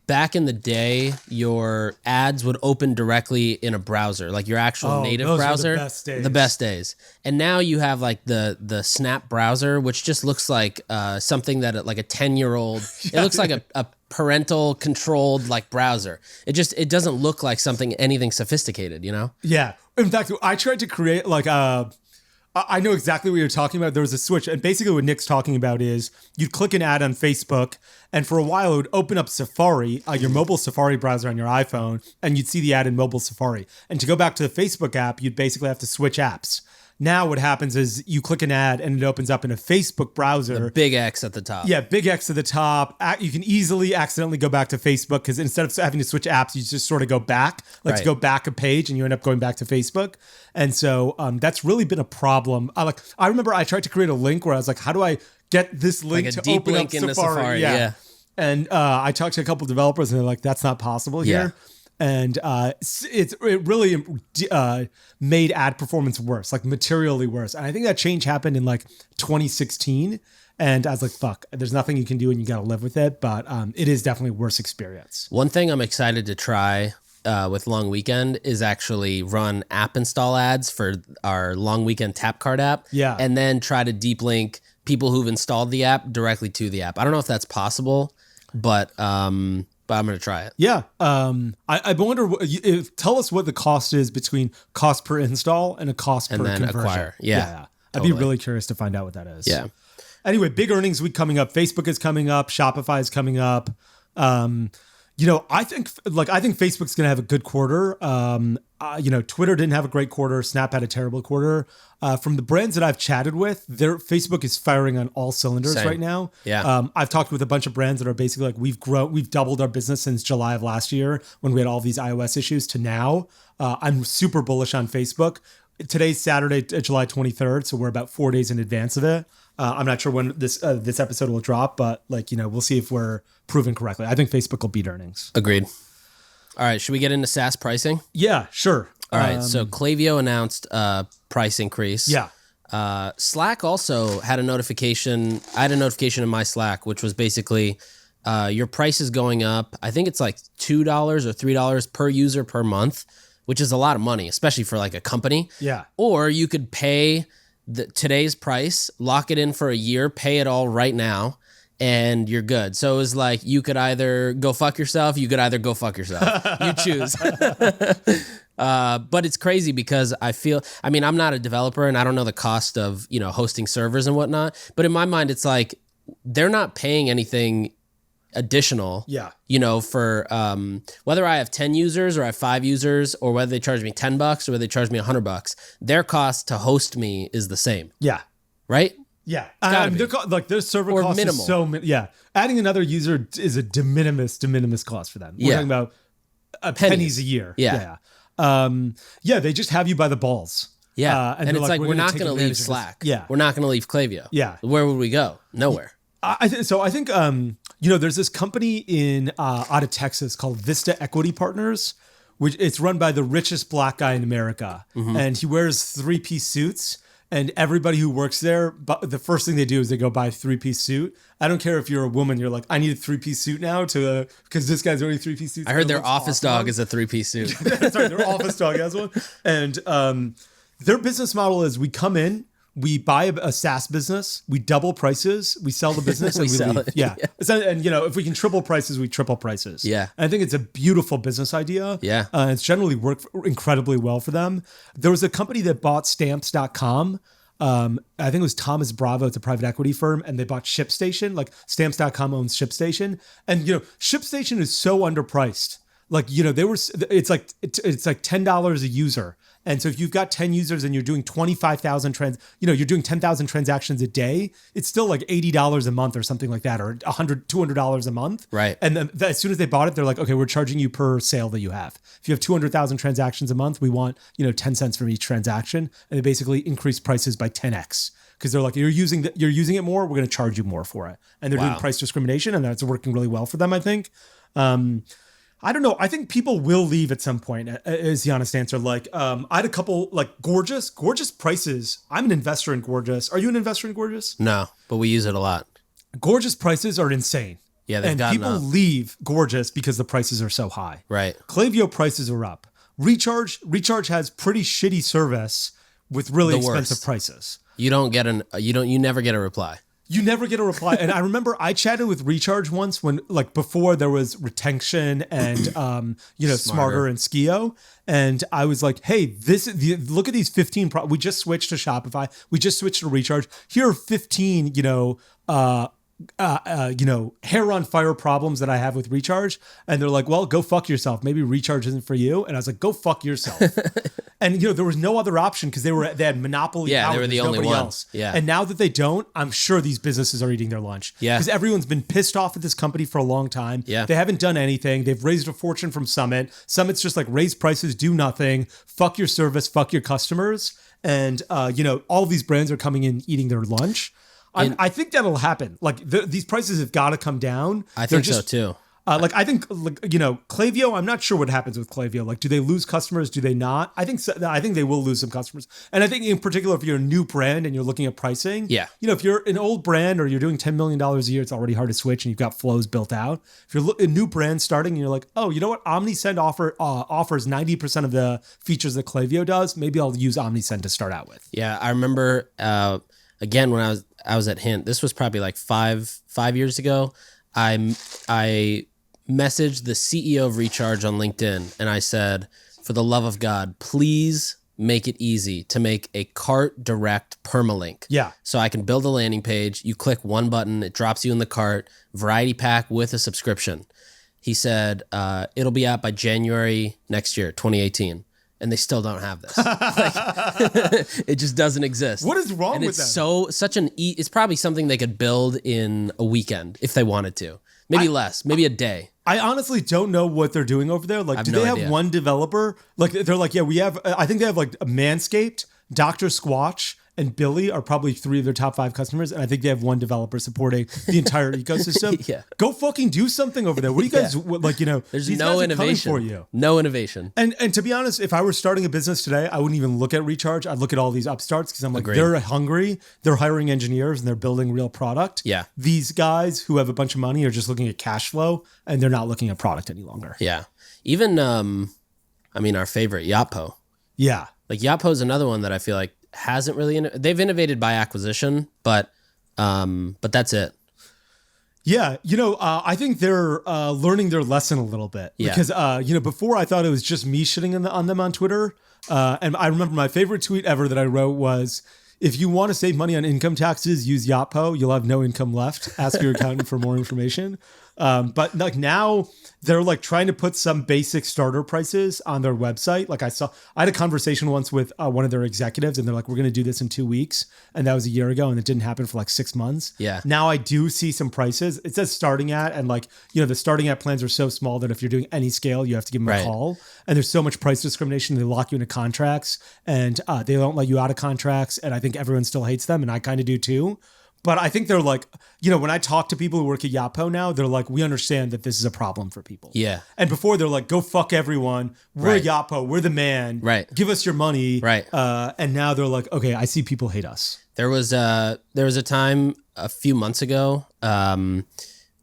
back in the day, your ads would open directly in a browser, like your actual native browser. The best days. And now you have like the Snap browser, which just looks like something that like a 10-year-old. It looks like a parental controlled like browser. It doesn't look like anything sophisticated, Yeah. In fact, I tried to create like I know exactly what you're talking about. There was a switch. And basically what Nick's talking about is you'd click an ad on Facebook and for a while it would open up Safari, your mobile Safari browser on your iPhone, and you'd see the ad in mobile Safari. And to go back to the Facebook app, you'd basically have to switch apps. Now what happens is you click an ad and it opens up in a Facebook browser. The big X at the top. Yeah, big X at the top. You can easily accidentally go back to Facebook because instead of having to switch apps, you just sort of go back, to go back a page and you end up going back to Facebook. And so that's really been a problem. I remember I tried to create a link where I was like, how do I get this link like to deep open link up into Safari? Yeah. And I talked to a couple of developers and they're like, that's not possible here. And it really made ad performance worse, like materially worse. And I think that change happened in like 2016. And I was like, fuck, there's nothing you can do and you got to live with it. But it is definitely a worse experience. One thing I'm excited to try with Long Weekend is actually run app install ads for our Long Weekend Tap Card app. Yeah. And then try to deep link people who've installed the app directly to the app. I don't know if that's possible, but I'm going to try it. Yeah. I wonder, tell us what the cost is between cost per install and a cost per conversion. Acquire. Yeah. I'd be really curious to find out what that is. Yeah. Anyway, big earnings week coming up. Facebook is coming up. Shopify is coming up. I think Facebook's going to have a good quarter. Twitter didn't have a great quarter. Snap had a terrible quarter. From the brands that I've chatted with, Facebook is firing on all cylinders right now. Yeah. I've talked with a bunch of brands that are basically like, we've doubled our business since July of last year when we had all these iOS issues to now. I'm super bullish on Facebook. Today's Saturday, July 23rd, so we're about 4 days in advance of it. I'm not sure when this episode will drop, but we'll see if we're proven correctly. I think Facebook will beat earnings. Agreed. All right, should we get into SaaS pricing? Yeah, sure. All right, so Klaviyo announced a price increase. Yeah. Slack also had a notification. I had a notification in my Slack, which was basically your price is going up. I think it's like $2 or $3 per user per month, which is a lot of money, especially for like a company. Yeah. Or you could pay today's price, lock it in for a year, pay it all right now, and you're good. So it was like you could either go fuck yourself, you could either go fuck yourself. You choose. But it's crazy because I'm not a developer and I don't know the cost of, hosting servers and whatnot. But in my mind, it's like they're not paying anything additional, for whether I have 10 users or I have 5 users or whether they charge me $10 or whether they charge me $100, their cost to host me is the same. Yeah. Right? Yeah. Their server or cost minimal. is so yeah. Adding another user is a de minimis cost for them. We're talking about pennies a year. Yeah. They just have you by the balls. Yeah. And it's like, we're not going to leave this. Slack. Yeah. We're not going to leave Klaviyo. Yeah. Where would we go? Nowhere. I think there's this company out of Texas called Vista Equity Partners, which it's run by the richest black guy in America, and he wears 3-piece suits. And everybody who works there, but the first thing they do is they go buy a 3-piece suit. I don't care if you're a woman, you're like, I need a 3-piece suit now because this guy's wearing 3-piece suits. I heard their office dog is a 3-piece suit. That's right, their office dog has one. And their business model is we come in, we buy a SaaS business, we double prices, we sell the business, and we sell leave. it. Yeah. And if we can triple prices, we triple prices. Yeah. And I think it's a beautiful business idea. Yeah. It's generally worked incredibly well for them. There was a company that bought Stamps.com. I think it was Thomas Bravo. It's a private equity firm, and they bought ShipStation. Like Stamps.com owns ShipStation, and ShipStation is so underpriced. Like it's like $10 a user. And so if you've got 10 users and you're doing 25,000 you're doing 10,000 transactions a day, it's still like $80 a month or something like that, or $100, $200 a month. Right. And then as soon as they bought it, they're like, okay, we're charging you per sale that you have. If you have 200,000 transactions a month, we want, 10 cents from each transaction. And they basically increase prices by 10x. Because they're like, you're using it more, we're going to charge you more for it. And they're doing price discrimination, and that's working really well for them, I think. I don't know. I think people will leave at some point, is the honest answer. Like, I had a couple, like, Gorgeous prices. I'm an investor in Gorgeous. Are you an investor in Gorgeous? No, but we use it a lot. Gorgeous prices are insane. Yeah, they've gotten people up. leave Gorgeous because the prices are so high. Right. Klaviyo prices are up. Recharge has pretty shitty service with really expensive prices. You never get a reply. You never get a reply. And I remember I chatted with Recharge once when, like, before there was retention and, Smarter and Skio. And I was like, hey, look at these 15, we just switched to Shopify. We just switched to Recharge. Here are 15, hair on fire problems that I have with Recharge. And they're like, well, go fuck yourself. Maybe Recharge isn't for you. And I was like, go fuck yourself. And there was no other option because they had monopoly power. Yeah, they were the only one. Else. Yeah. And now that they don't, I'm sure these businesses are eating their lunch. Yeah. Because everyone's been pissed off at this company for a long time. Yeah. They haven't done anything. They've raised a fortune from Summit. Summit's just like raise prices, do nothing, fuck your service, fuck your customers. And all these brands are coming in eating their lunch. I think that'll happen. Like these prices have got to come down. I think so too. I think Klaviyo. I'm not sure what happens with Klaviyo. Like, do they lose customers? Do they not? I think so. I think they will lose some customers. And I think in particular, if you're a new brand and you're looking at pricing, if you're an old brand or you're doing $10 million a year, it's already hard to switch and you've got flows built out. If you're a new brand starting and you're like, oh, you know what? OmniSend offers 90% of the features that Klaviyo does. Maybe I'll use OmniSend to start out with. Yeah, I remember. Again, when I was at Hint, this was probably like five years ago. I messaged the CEO of Recharge on LinkedIn and I said, for the love of God, please make it easy to make a cart direct permalink. Yeah. So I can build a landing page. You click one button, it drops you in the cart, variety pack with a subscription. he said it'll be out by January next year, 2018. And they still don't have this. Like, it just doesn't exist. What is wrong with that? It's probably something they could build in a weekend if they wanted to. Maybe less, maybe a day. I honestly don't know what they're doing over there. Like, do they have one developer? Like, they're like, yeah, we have, I think they have like a Manscaped, Dr. Squatch, and Billy are probably 3 of their top 5 customers. And I think they have one developer supporting the entire ecosystem. Yeah. Go fucking do something over there. What do you guys, like, there's no innovation for you. No innovation. And to be honest, if I were starting a business today, I wouldn't even look at Recharge. I'd look at all these upstarts because I'm like, they're hungry. They're hiring engineers and they're building real product. Yeah. These guys who have a bunch of money are just looking at cash flow and they're not looking at product any longer. Yeah. Even, our favorite, Yotpo. Yeah. Like, Yotpo is another one that I feel like hasn't really they've innovated by acquisition, but that's it. Yeah, I think they're learning their lesson a little bit because before I thought it was just me shitting on them on Twitter, and I remember my favorite tweet ever that I wrote was, if you want to save money on income taxes, use Yotpo. You'll have no income left. Ask your accountant for more information. But like now they're like trying to put some basic starter prices on their website. Like I had a conversation once with one of their executives and they're like, we're going to do this in 2 weeks. And that was a year ago and it didn't happen for like 6 months. Yeah. Now I do see some prices. It says starting at, and like, the starting at plans are so small that if you're doing any scale, you have to give them a call. And there's so much price discrimination. They lock you into contracts and they don't let you out of contracts. And I think everyone still hates them. And I kind of do too. But I think they're like, when I talk to people who work at Yotpo now, they're like, we understand that this is a problem for people. Yeah. And before they're like, go fuck everyone. We're Yotpo. We're the man. Right. Give us your money. Right. And now they're like, okay, I see people hate us. There was a time a few months ago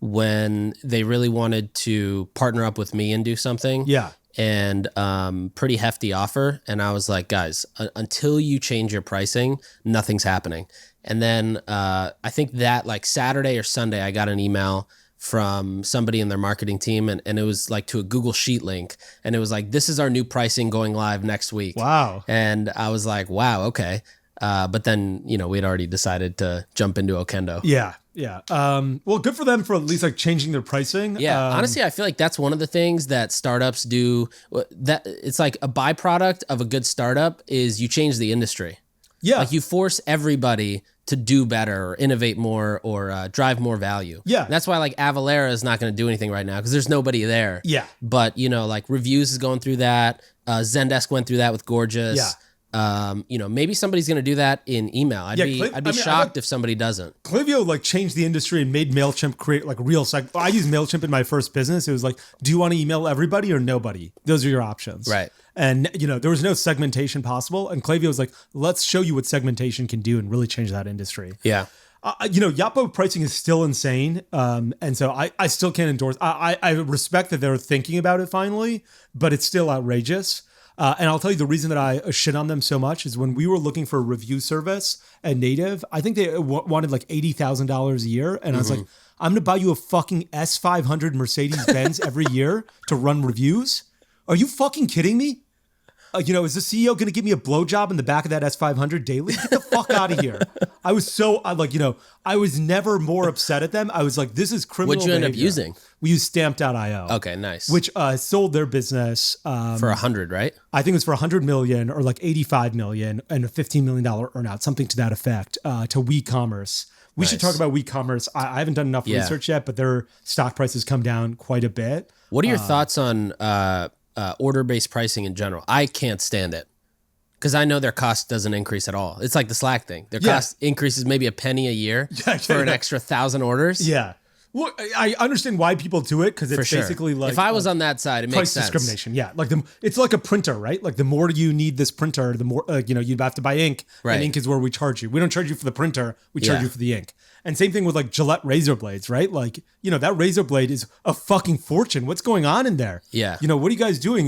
when they really wanted to partner up with me and do something. Yeah. And pretty hefty offer. And I was like, guys, until you change your pricing, nothing's happening. And then I think that like Saturday or Sunday, I got an email from somebody in their marketing team and it was like to a Google Sheet link. And it was like, this is our new pricing going live next week. Wow. And I was like, wow, okay. But then, we'd already decided to jump into Okendo. Yeah. Yeah. Well, good for them for at least like changing their pricing. Yeah. Honestly, I feel like that's one of the things that startups do. That it's like a byproduct of a good startup is you change the industry. Yeah. Like you force everybody to do better or innovate more or drive more value. Yeah. And that's why like Avalara is not going to do anything right now because there's nobody there. Yeah. But, like Reviews is going through that. Zendesk went through that with Gorgeous. Yeah. Maybe somebody's going to do that in email. I'd be shocked if somebody doesn't. Klaviyo like changed the industry and made MailChimp create like real I used MailChimp in my first business. It was like, do you want to email everybody or nobody? Those are your options. Right. And there was no segmentation possible. And Klaviyo was like, let's show you what segmentation can do and really change that industry. Yeah. Yotpo pricing is still insane. And so I still can't endorse. I respect that they're thinking about it finally, but it's still outrageous. And I'll tell you the reason that I shit on them so much is when we were looking for a review service at Native, I think they wanted like $80,000 a year. And I was like, I'm going to buy you a fucking S500 Mercedes-Benz every year to run reviews. Are you fucking kidding me? Is the CEO going to give me a blowjob in the back of that S500 daily? Get the fuck out of here. I was so I was never more upset at them. I was like, this is criminal What'd you end up behavior. using? We used Stamp.io. Okay, nice. Which sold their business for 100, right? I think it was for 100 million or like 85 million and a $15 million earnout, something to that effect, to eCommerce. We should talk about eCommerce. I haven't done enough research yet, but their stock prices come down quite a bit. What are your thoughts on order-based pricing in general? I can't stand it because I know their cost doesn't increase at all. It's like the Slack thing. Their cost increases maybe a penny a year for an extra 1,000 orders. Yeah. Well, I understand why people do it because it's basically like if I was on that side, it makes sense. Price discrimination. Yeah, like it's like a printer, right? Like the more you need this printer, the more you'd have to buy ink, and ink is where we charge you. We don't charge you for the printer; we charge you for the ink. And same thing with like Gillette razor blades, right? Like that razor blade is a fucking fortune. What's going on in there? Yeah. What are you guys doing?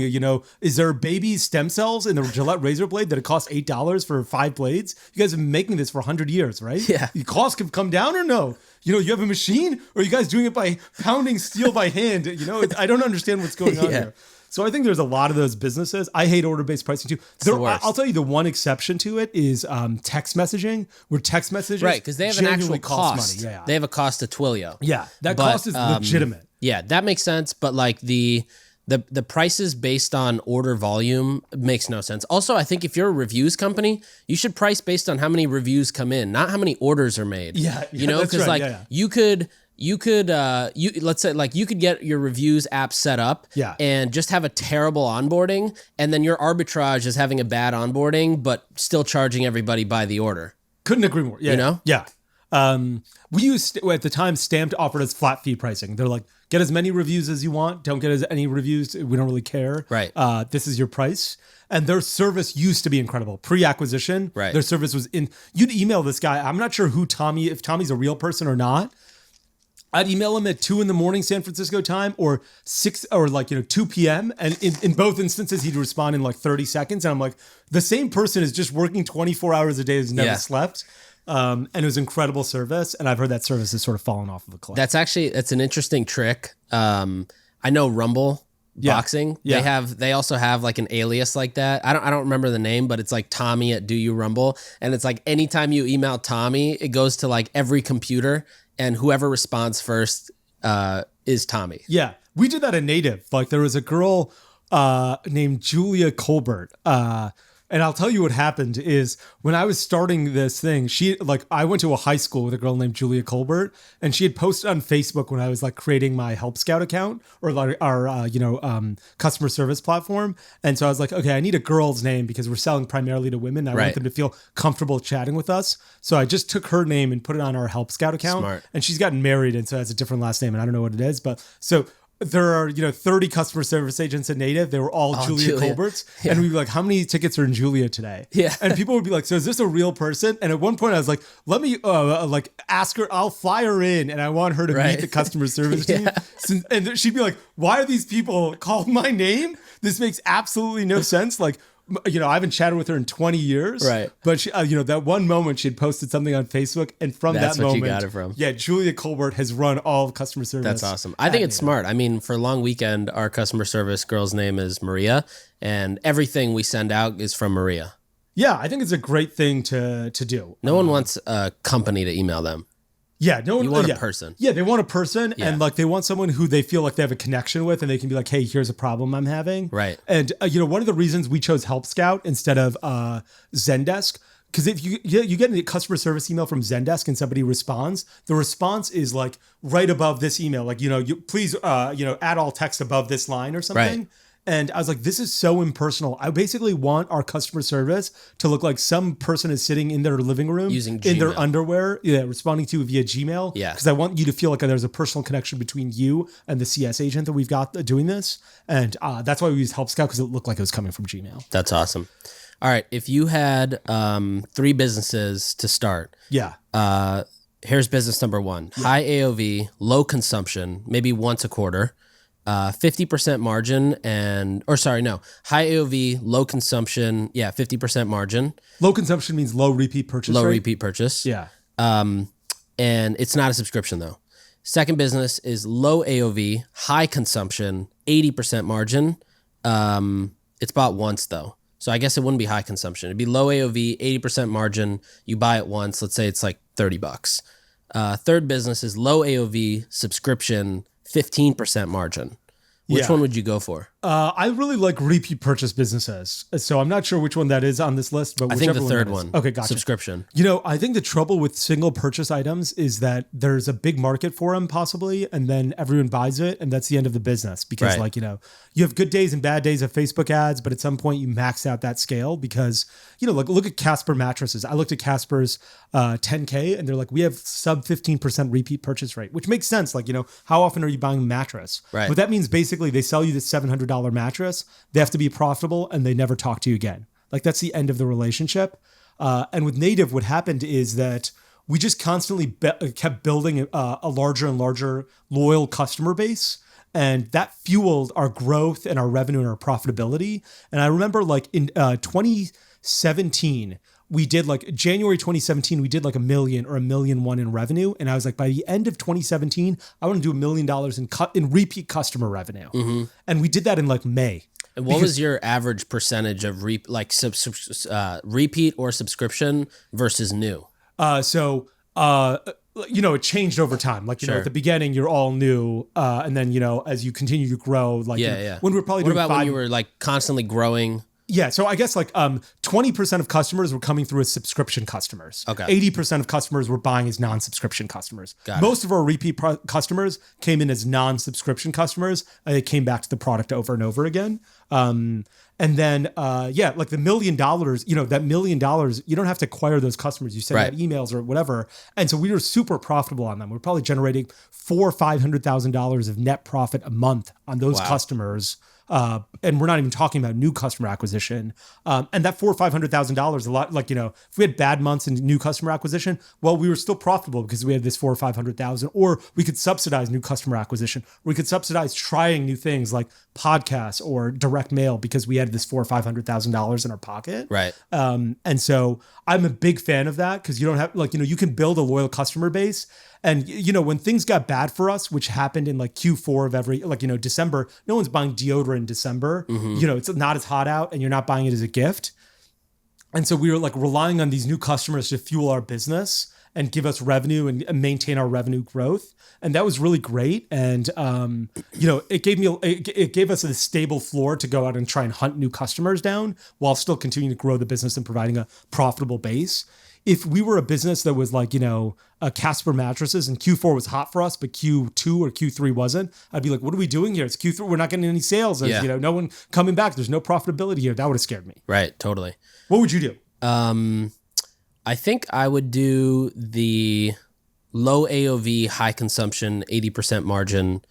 Is there baby stem cells in the Gillette razor blade that it costs $8 for 5 blades? You guys have been making this for 100 years, right? Yeah. The cost can come down or no? You have a machine, or are you guys doing it by pounding steel by hand? I don't understand what's going on here. So I think there's a lot of those businesses. I hate order-based pricing too. I'll tell you the one exception to it is text messaging, where text messages right, because they have an actual cost. Money. Yeah. They have a cost to Twilio. Yeah, that cost is legitimate. Yeah, that makes sense. But like the prices based on order volume makes no sense. Also, I think if you're a reviews company, you should price based on how many reviews come in, not how many orders are made. Yeah, you know, because right. like you could let's say like you could get your reviews app set up and just have a terrible onboarding, and then your arbitrage is having a bad onboarding but still charging everybody by the order. Couldn't agree more. Yeah, you know? Yeah. We used at the time, Stamped offered us flat fee pricing. They're like, get as many reviews as you want. Don't get as any reviews. We don't really care. Right. This is your price. And their service used to be incredible. Pre-acquisition, right. Their service was you'd email this guy. I'm not sure if Tommy's a real person or not. I'd email him at 2 a.m. San Francisco time or 2 p.m. And in both instances, he'd respond in like 30 seconds. And I'm like, the same person is just working 24 hours a day, has never slept. And it was incredible service. And I've heard that service has sort of fallen off of a cliff. That's an interesting trick. I know Rumble Boxing. Yeah. They also have like an alias like that. I don't remember the name, but it's like Tommy at Do You Rumble. And it's like anytime you email Tommy, it goes to like every computer, and whoever responds first is Tommy. Yeah. We did that in Native. Like there was a girl named Julia Colbert. And I'll tell you what happened is when I was starting this thing, I went to a high school with a girl named Julia Colbert, and she had posted on Facebook when I was like creating my Help Scout account or like our customer service platform. And so I was like, okay, I need a girl's name because we're selling primarily to women. I want them to feel comfortable chatting with us. So I just took her name and put it on our Help Scout account. Smart. And she's gotten married, and so has a different last name, and I don't know what it is, but so there are 30 customer service agents at Native. They were all Julia Colberts. Yeah. And we'd be like, how many tickets are in Julia today? Yeah. And people would be like, so is this a real person? And at one point I was like, let me ask her, I'll fly her in, and I want her to meet the customer service team. And she'd be like, why are these people calling my name? This makes absolutely no sense. Like, I haven't chatted with her in 20 years. Right. But she, that one moment she had posted something on Facebook, and from That's that moment, you got it from. Yeah, Julia Colbert has run all of customer service. That's awesome. I think it's smart. I mean, for Long Weekend, our customer service girl's name is Maria, and everything we send out is from Maria. Yeah, I think it's a great thing to do. No one wants a company to email them. Yeah, no one. You want a person. Yeah, they want a person, and like they want someone who they feel like they have a connection with, and they can be like, "Hey, here's a problem I'm having." Right. And one of the reasons we chose Help Scout instead of Zendesk, because if you get a customer service email from Zendesk and somebody responds, the response is like right above this email, like you please add all text above this line or something. Right. And I was like, this is so impersonal. I basically want our customer service to look like some person is sitting in their living room using in their Gmail. Underwear, responding to you via Gmail. Yeah. Because I want you to feel like there's a personal connection between you and the CS agent that we've got doing this. And that's why we used Help Scout, because it looked like it was coming from Gmail. That's awesome. All right. If you had 3 businesses to start. Yeah. Here's business number 1. Yeah. High AOV, low consumption, maybe once a quarter. 50% margin high AOV, low consumption. Yeah. 50% margin. Low consumption means low repeat purchase. Repeat purchase. Yeah. And it's not a subscription though. Second business is low AOV, high consumption, 80% margin. It's bought once though. So I guess it wouldn't be high consumption. It'd be low AOV, 80% margin. You buy it once. Let's say it's like $30. Third business is low AOV, subscription, 15% margin. Which one would you go for? I really like repeat purchase businesses. So I'm not sure which one that is on this list, but I think the third one. Okay, gotcha. Subscription. I think the trouble with single purchase items is that there's a big market for them possibly, and then everyone buys it, and that's the end of the business. Because you have good days and bad days of Facebook ads, but at some point you max out that scale because, look at Casper mattresses. I looked at Casper's 10K, and they're like, we have sub 15% repeat purchase rate, which makes sense. Like, how often are you buying a mattress? Right. But that means basically they sell you this $700 mattress. They have to be profitable, and they never talk to you again. Like, that's the end of the relationship. And with Native, what happened is that we just constantly kept building a larger and larger loyal customer base. And that fueled our growth and our revenue and our profitability. And I remember like in 2017, we did like January 2017, we did like $1 million or $1.1 million in revenue. And I was like, by the end of 2017, I want to do $1 million in repeat customer revenue. Mm-hmm. And we did that in like May. And what was your average percentage of repeat or subscription versus new? it changed over time. Like, Sure. at the beginning, you're all new. And then, as you continue to grow, like, when we're probably What doing about when you were like constantly growing? Yeah, so I guess like 20% of customers were coming through as subscription customers. Okay. 80% of customers were buying as non-subscription customers. Most of our repeat customers came in as non-subscription customers. And they came back to the product over and over again. And then, like the $1 million, that $1 million, you don't have to acquire those customers. You send out emails or whatever. And so we were super profitable on them. We're probably generating $400,000 or $500,000 of net profit a month on those customers. And we're not even talking about new customer acquisition. And that $400,000 or $500,000, a lot, like, if we had bad months in new customer acquisition, well, we were still profitable because we had this $400,000 or $500,000, or we could subsidize new customer acquisition. We could subsidize trying new things like podcasts or direct mail because we had this $400,000 or $500,000 in our pocket. Right. And so I'm a big fan of that because you don't have, like, you can build a loyal customer base. And, when things got bad for us, which happened in like Q4 of every, like, December, no one's buying deodorant in December. It's not as hot out and you're not buying it as a gift. And so we were like relying on these new customers to fuel our business and give us revenue and maintain our revenue growth. And that was really great. And, it gave us a stable floor to go out and try and hunt new customers down while still continuing to grow the business and providing a profitable base. If we were a business that was like, Casper mattresses and Q4 was hot for us, but Q2 or Q3 wasn't, I'd be like, what are we doing here? It's Q3. We're not getting any sales. No one coming back. There's no profitability here. That would have scared me. Right. Totally. What would you do? I think I would do the low AOV, high consumption, 80% margin.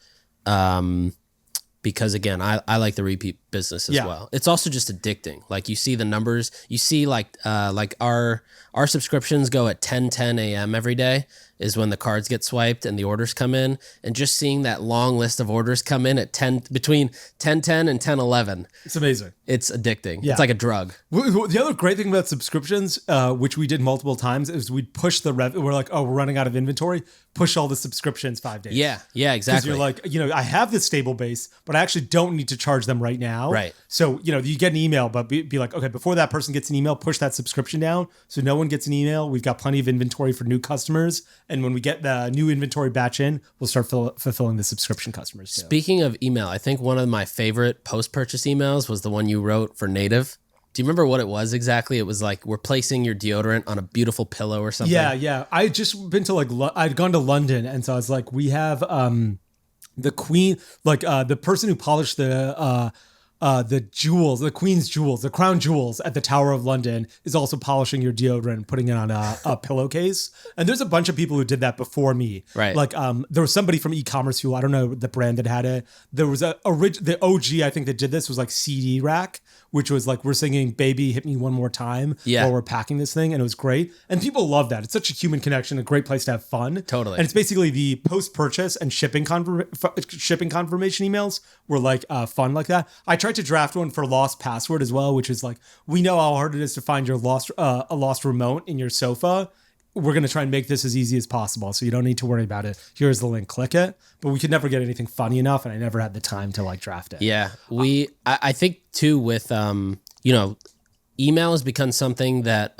Because again, I like the repeat business as well. It's also just addicting. Like you see the numbers, you see like our subscriptions go at 10 a.m. every day is when the cards get swiped and the orders come in. And just seeing that long list of orders come in at between 10:10 and 10:11. It's amazing. It's addicting. Yeah. It's like a drug. The other great thing about subscriptions, which we did multiple times, is we'd push the we're like, oh, we're running out of inventory. Push all the subscriptions 5 days. Yeah, exactly. Because you're like, I have this stable base, but I actually don't need to charge them right now. Right. So, you get an email, but be like, okay, before that person gets an email, push that subscription down. So no one gets an email. We've got plenty of inventory for new customers. And when we get the new inventory batch in, we'll start fulfilling the subscription customers too. Speaking of email, I think one of my favorite post-purchase emails was the one you wrote for Native. Do you remember what it was exactly? It was like, we're placing your deodorant on a beautiful pillow or something. Yeah. I had just been to I'd gone to London. And so I was like, we have the queen, the person who polished the jewels, the Queen's jewels, the crown jewels at the Tower of London is also polishing your deodorant and putting it on a pillowcase. And there's a bunch of people who did that before me. Right. Like there was somebody from eCommerce who, I don't know the brand that had it. There was the OG, I think, that did this was like CD Rack, which was like, we're singing Baby Hit Me One More Time while we're packing this thing. And it was great. And people love that. It's such a human connection, a great place to have fun. Totally. And it's basically the post-purchase and shipping confirmation emails were like fun like that. I tried to draft one for lost password as well, which is like, we know how hard it is to find your a lost remote in your sofa. We're going to try and make this as easy as possible. So you don't need to worry about it. Here's the link, click it. But we could never get anything funny enough. And I never had the time to like draft it. Yeah. I think too with, email has become something that,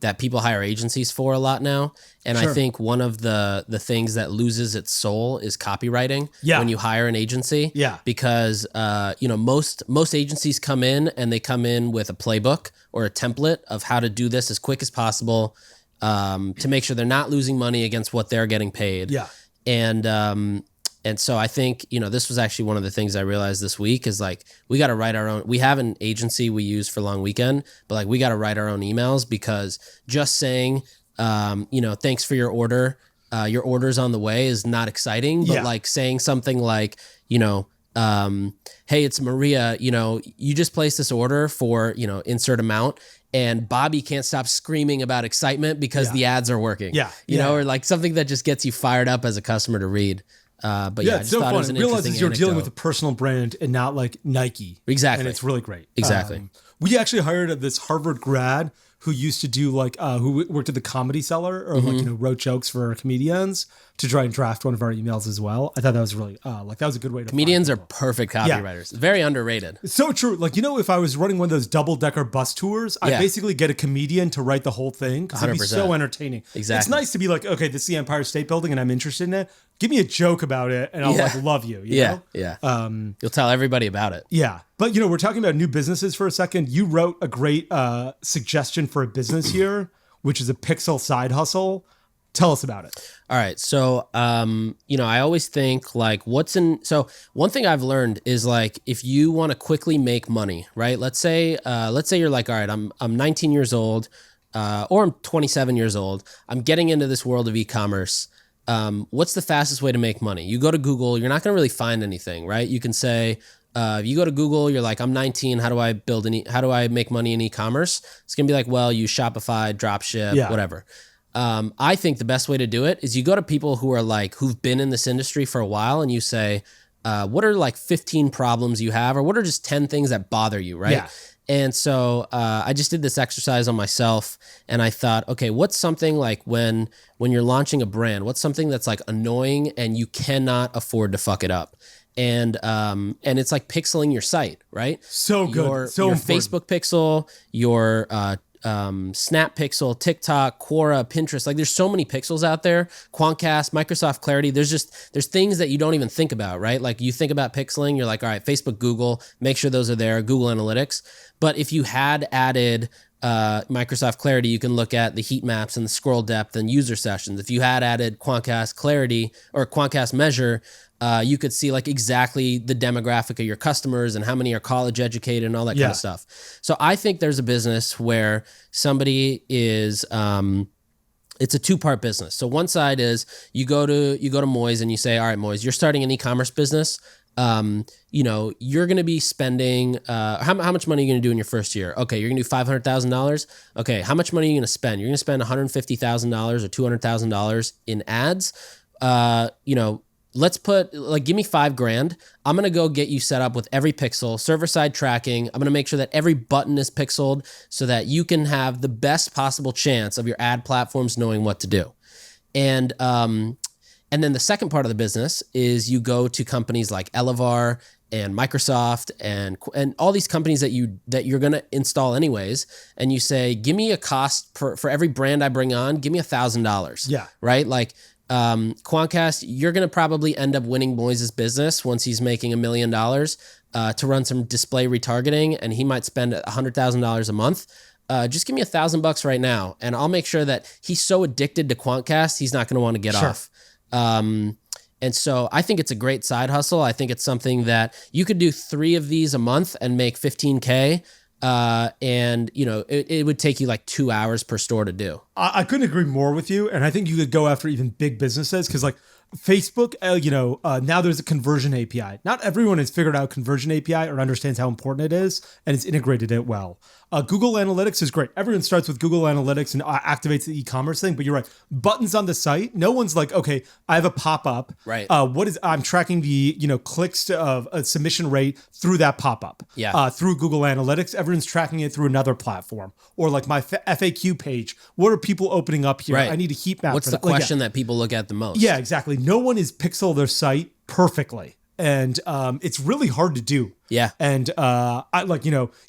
that people hire agencies for a lot now. And I think one of the things that loses its soul is copywriting when you hire an agency. Yeah. Because, most agencies come in and they come in with a playbook or a template of how to do this as quick as possible to make sure they're not losing money against what they're getting paid. Yeah. And so I think, this was actually one of the things I realized this week is like, we got to write our own, we have an agency we use for Long Weekend, but like, we got to write our own emails because just saying, thanks for your order's on the way is not exciting, but like saying something like, hey, it's Maria, you just placed this order for, insert amount. And Bobby can't stop screaming about excitement because the ads are working. Or like something that just gets you fired up as a customer to read. But I just thought it was an interesting realizes you're dealing with a personal brand and not like Nike. Exactly. And it's really great. Exactly. We actually hired this Harvard grad who used to do like who worked at the Comedy Cellar or like wrote jokes for comedians to try and draft one of our emails as well. I thought that was really like that was a good way to. Comedians are perfect copywriters. Very underrated. It's so true. Like if I was running one of those double-decker bus tours, I'd basically get a comedian to write the whole thing because it'd be so entertaining. Exactly. It's nice to be like, okay, this is the Empire State Building and I'm interested in it. Give me a joke about it and I'll like love you. You know? Yeah. You'll tell everybody about it. Yeah. But, we're talking about new businesses for a second. You wrote a great suggestion for a business here, which is a pixel side hustle. Tell us about it. All right. So, I always think like so one thing I've learned is like, if you want to quickly make money, right? Let's say you're like, all right, I'm 19 years old, or I'm 27 years old. I'm getting into this world of e-commerce. What's the fastest way to make money? You go to Google, you're not going to really find anything, right? You can say, if you go to Google, you're like, I'm 19. How do I make money in e-commerce? It's going to be like, well, use Shopify, dropship, whatever. I think the best way to do it is you go to people who are like, who've been in this industry for a while and you say, what are like 15 problems you have, or what are just 10 things that bother you, right? Yeah. And so I just did this exercise on myself and I thought, okay, what's something like when you're launching a brand, what's something that's like annoying and you cannot afford to fuck it up? And it's like pixeling your site, right? So good. Your Facebook pixel, your Snap pixel, TikTok, Quora, Pinterest. Like there's so many pixels out there. Quantcast, Microsoft Clarity. There's things that you don't even think about, right? Like you think about pixeling, you're like, all right, Facebook, Google, make sure those are there, Google Analytics. But if you had added Microsoft Clarity, you can look at the heat maps and the scroll depth and user sessions. If you had added Quantcast Clarity or Quantcast Measure, you could see like exactly the demographic of your customers and how many are college educated and all that kind of stuff. So I think there's a business where somebody is, it's a two-part business. So one side is you go to Moiz and you say, all right, Moiz, you're starting an e-commerce business. You're going to be spending, how much money are you going to do in your first year? Okay. You're going to do $500,000. Okay. How much money are you going to spend? You're going to spend $150,000 or $200,000 in ads. Let's put give me $5,000. I'm going to go get you set up with every pixel, server side tracking. I'm going to make sure that every button is pixeled so that you can have the best possible chance of your ad platforms knowing what to do. And then the second part of the business is you go to companies like Elevar and Microsoft and all these companies that you're going to install anyways. And you say, give me a cost for every brand I bring on, give me $1,000. Yeah. Right. Like, Quantcast, you're going to probably end up winning Moiz' business once he's making $1 million, to run some display retargeting. And he might spend $100,000 a month. Just give me $1,000 right now. And I'll make sure that he's so addicted to Quantcast, he's not going to want to get off. And so I think it's a great side hustle. I think it's something that you could do 3 of these a month and make $15K. And it would take you like 2 hours per store to do. I couldn't agree more with you. And I think you could go after even big businesses because like Facebook, now there's a conversion API. Not everyone has figured out conversion API or understands how important it is and it's integrated it well. Google Analytics is great. Everyone starts with Google Analytics and activates the e-commerce thing, but you're right. Buttons on the site. No one's like, okay, I have a pop-up. Right. I'm tracking the, clicks of a submission rate through that pop-up. Yeah. Through Google Analytics. Everyone's tracking it through another platform. Or like my FAQ page. What are people opening up here? Right. I need a heat map. What's the question that people look at the most? Yeah, exactly. No one is pixel their site perfectly. And it's really hard to do. Yeah. And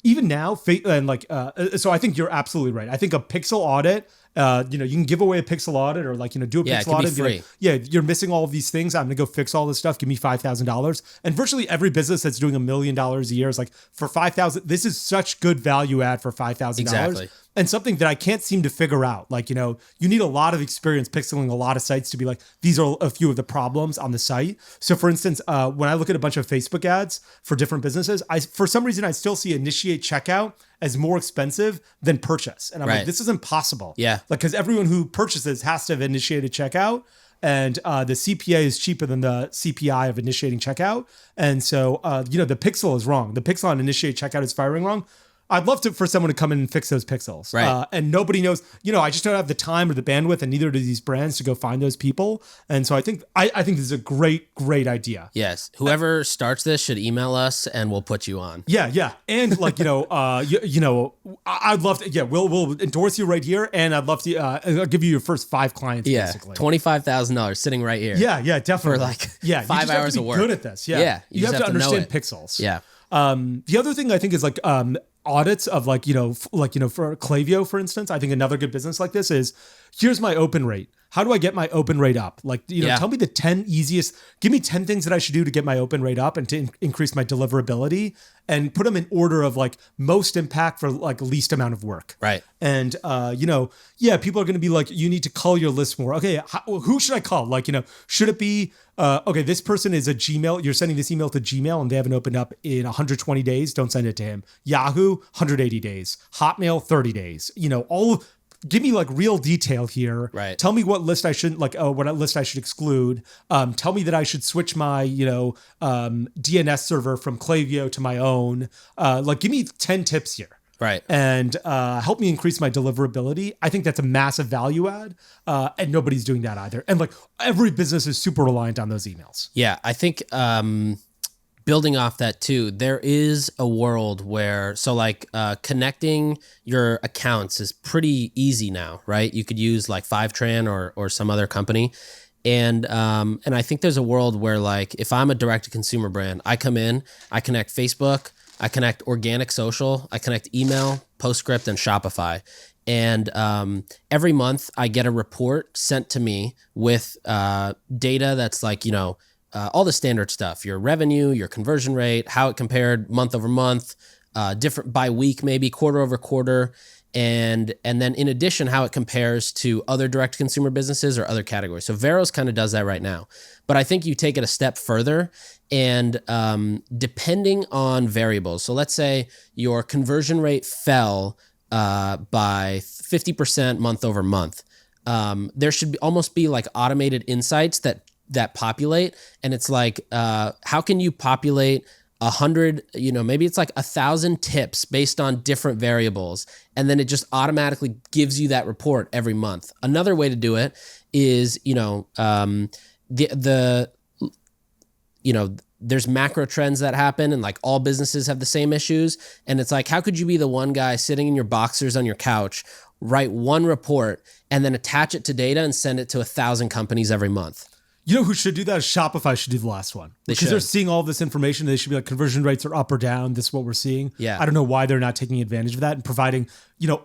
even now, so I think you're absolutely right. I think a pixel audit, you can give away a pixel audit or do a pixel audit. Free. You're missing all of these things. I'm going to go fix all this stuff. Give me $5,000. And virtually every business that's doing $1 million a year is like, for $5,000, this is such good value add for $5,000. Exactly. And something that I can't seem to figure out. You need a lot of experience pixeling a lot of sites to be like, these are a few of the problems on the site. So for instance, when I look at a bunch of Facebook ads for different businesses, for some reason, I still see initiate checkout as more expensive than purchase. And I'm like, this is impossible. Yeah. Because everyone who purchases has to have initiated checkout. And the CPA is cheaper than the CPI of initiating checkout. And so, the pixel is wrong. The pixel on initiate checkout is firing wrong. I'd love for someone to come in and fix those pixels. Right. And nobody knows, I just don't have the time or the bandwidth, and neither do these brands to go find those people. And so I think this is a great idea. Yes. Whoever starts this should email us and we'll put you on. Yeah. And like, I'd love to, we'll endorse you right here. And I'd love to I'll give you your first 5 clients, basically. $25,000 sitting right here. Yeah, definitely. For like 5 hours of work. Good at this. Yeah. You have to understand pixels. Yeah. The other thing I think is like audits of for Klaviyo, for instance. I think another good business like this is, here's my open rate. How do I get my open rate up? Like, tell me the 10 easiest, give me 10 things that I should do to get my open rate up and to increase my deliverability, and put them in order of like most impact for like least amount of work. Right. And, people are going to be like, you need to call your list more. Okay. Who should I call? Like, should it be, okay, this person is a Gmail. You're sending this email to Gmail and they haven't opened up in 120 days. Don't send it to him. Yahoo, 180 days. Hotmail, 30 days. Give me like real detail here. Right. Tell me what list I shouldn't what list I should exclude. Tell me that I should switch my, DNS server from Klaviyo to my own. Give me 10 tips here. Right. And help me increase my deliverability. I think that's a massive value add. And nobody's doing that either. And like every business is super reliant on those emails. Yeah. I think, building off that too, there is a world where, connecting your accounts is pretty easy now, right? You could use like Fivetran or some other company. And I think there's a world where like, if I'm a direct to consumer brand, I come in, I connect Facebook, I connect organic social, I connect email, PostScript, and Shopify. And every month I get a report sent to me with data that's like, all the standard stuff, your revenue, your conversion rate, how it compared month over month, different by week, maybe quarter over quarter. And then in addition, how it compares to other direct consumer businesses or other categories. So Veros kind of does that right now. But I think you take it a step further, and depending on variables. So let's say your conversion rate fell by 50% month over month. There should almost be like automated insights that populate, and it's like, how can you populate 100, maybe it's like 1,000 tips based on different variables, and then it just automatically gives you that report every month. Another way to do it is, there's macro trends that happen, and like all businesses have the same issues, and it's like, how could you be the one guy sitting in your boxers on your couch, write one report, and then attach it to data and send it to 1,000 companies every month? You know who should do that? Shopify should do the last one. Because they're seeing all this information. They should be like, conversion rates are up or down. This is what we're seeing. Yeah. I don't know why they're not taking advantage of that and providing,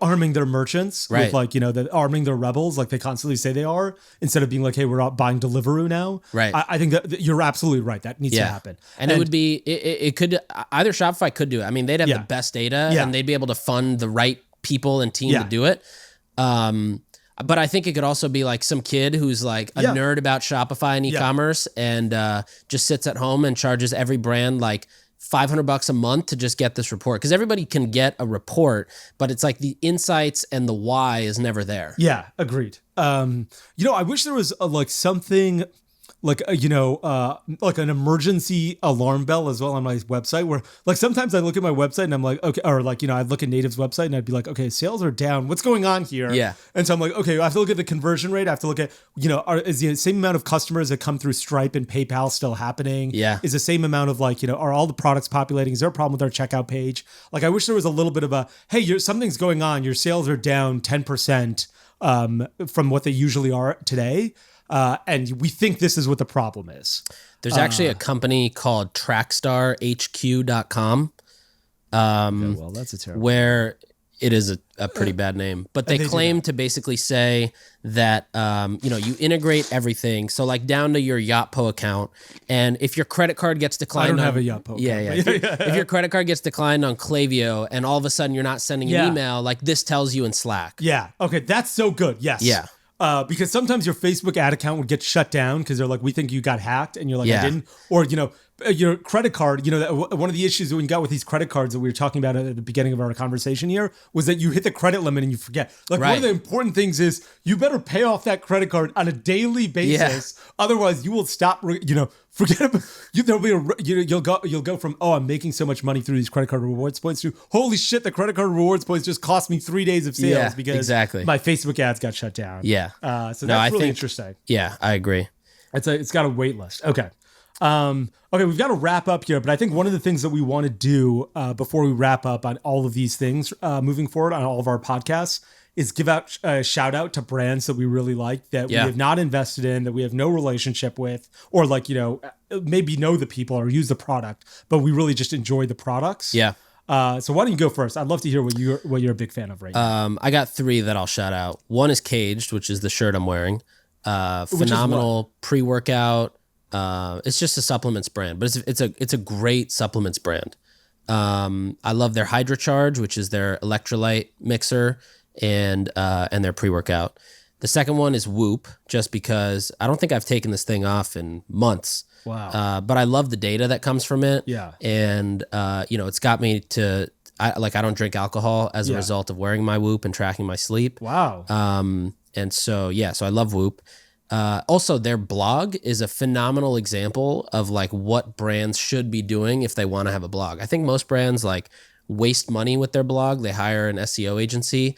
arming their merchants with like, arming their rebels like they constantly say they are, instead of being like, hey, we're out buying Deliveroo now. Right. I think that you're absolutely right. That needs to happen. And it would be, it could, either Shopify could do it. I mean, they'd have the best data and they'd be able to fund the right people and team to do it. But I think it could also be like some kid who's like a nerd about Shopify and eCommerce and just sits at home and charges every brand like $500 a month to just get this report. Because everybody can get a report, but it's like the insights and the why is never there. Yeah, agreed. I wish there was like something like, like an emergency alarm bell as well on my website, where like sometimes I look at my website and I'm like, okay, or like, I look at Native's website and I'd be like, okay, sales are down. What's going on here? Yeah. And so I'm like, okay, I have to look at the conversion rate. I have to look at, is the same amount of customers that come through Stripe and PayPal still happening? Yeah. Is the same amount of like, are all the products populating? Is there a problem with our checkout page? Like, I wish there was a little bit of a, hey, something's going on. Your sales are down 10% from what they usually are today. And we think this is what the problem is. There's actually a company called TrackstarHQ.com. Well, that's a terrible where it is a pretty bad name, but they claim to basically say that, you integrate everything. So like down to your Yotpo account. And if your credit card gets declined, I don't have a Yotpo account. Yeah. If your credit card gets declined on Klaviyo and all of a sudden you're not sending an email, like this tells you in Slack. Yeah. Okay. That's so good. Yes. Yeah. Because sometimes your Facebook ad account would get shut down because they're like, we think you got hacked, and you're like, I didn't. Or, your credit card, one of the issues that we got with these credit cards that we were talking about at the beginning of our conversation here was that you hit the credit limit and you forget. Like one of the important things is you better pay off that credit card on a daily basis. Yeah. Otherwise, you will stop. Forget about you. There'll be you'll go from I'm making so much money through these credit card rewards points to holy shit, the credit card rewards points just cost me 3 days of sales because my Facebook ads got shut down. Yeah. So that's really interesting. Yeah, I agree. It's got a wait list. Okay. Okay, we've got to wrap up here, but I think one of the things that we want to do before we wrap up on all of these things moving forward on all of our podcasts is give out a shout out to brands that we really like that we have not invested in, that we have no relationship with, or maybe know the people or use the product, but we really just enjoy the products. Yeah. So why don't you go first? I'd love to hear what you're a big fan of right now. I got 3 that I'll shout out. One is Caged, which is the shirt I'm wearing. Phenomenal pre-workout. It's just a supplements brand, but it's a great supplements brand. I love their HydroCharge, which is their electrolyte mixer, and their pre-workout. The second one is Whoop, just because I don't think I've taken this thing off in months. Wow. But I love the data that comes from it. Yeah. And it's got me to I don't drink alcohol as a result of wearing my Whoop and tracking my sleep. Wow. And so I love Whoop. Also, their blog is a phenomenal example of what brands should be doing if they want to have a blog. I think most brands waste money with their blog. They hire an SEO agency,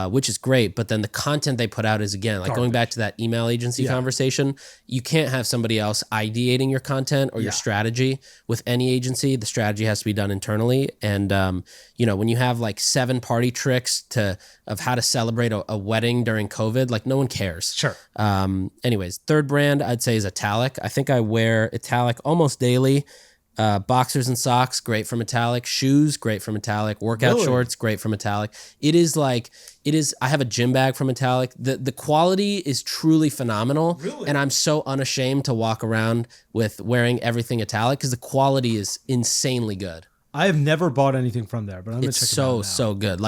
which is great. But then the content they put out is, again, going back to that email agency conversation, you can't have somebody else ideating your content or your strategy with any agency. The strategy has to be done internally. And, when you have 7 party tricks of how to celebrate a wedding during COVID, no one cares. Sure. Anyways, third brand I'd say is Italic. I think I wear Italic almost daily. Boxers and socks, great from Italic. Shoes, great from Italic. Workout shorts, great from Italic. It is I have a gym bag from Italic. The quality is truly phenomenal. Really? And I'm so unashamed to walk around with wearing everything Italic because the quality is insanely good. I have never bought anything from there, but I'm going to check it out now. So good.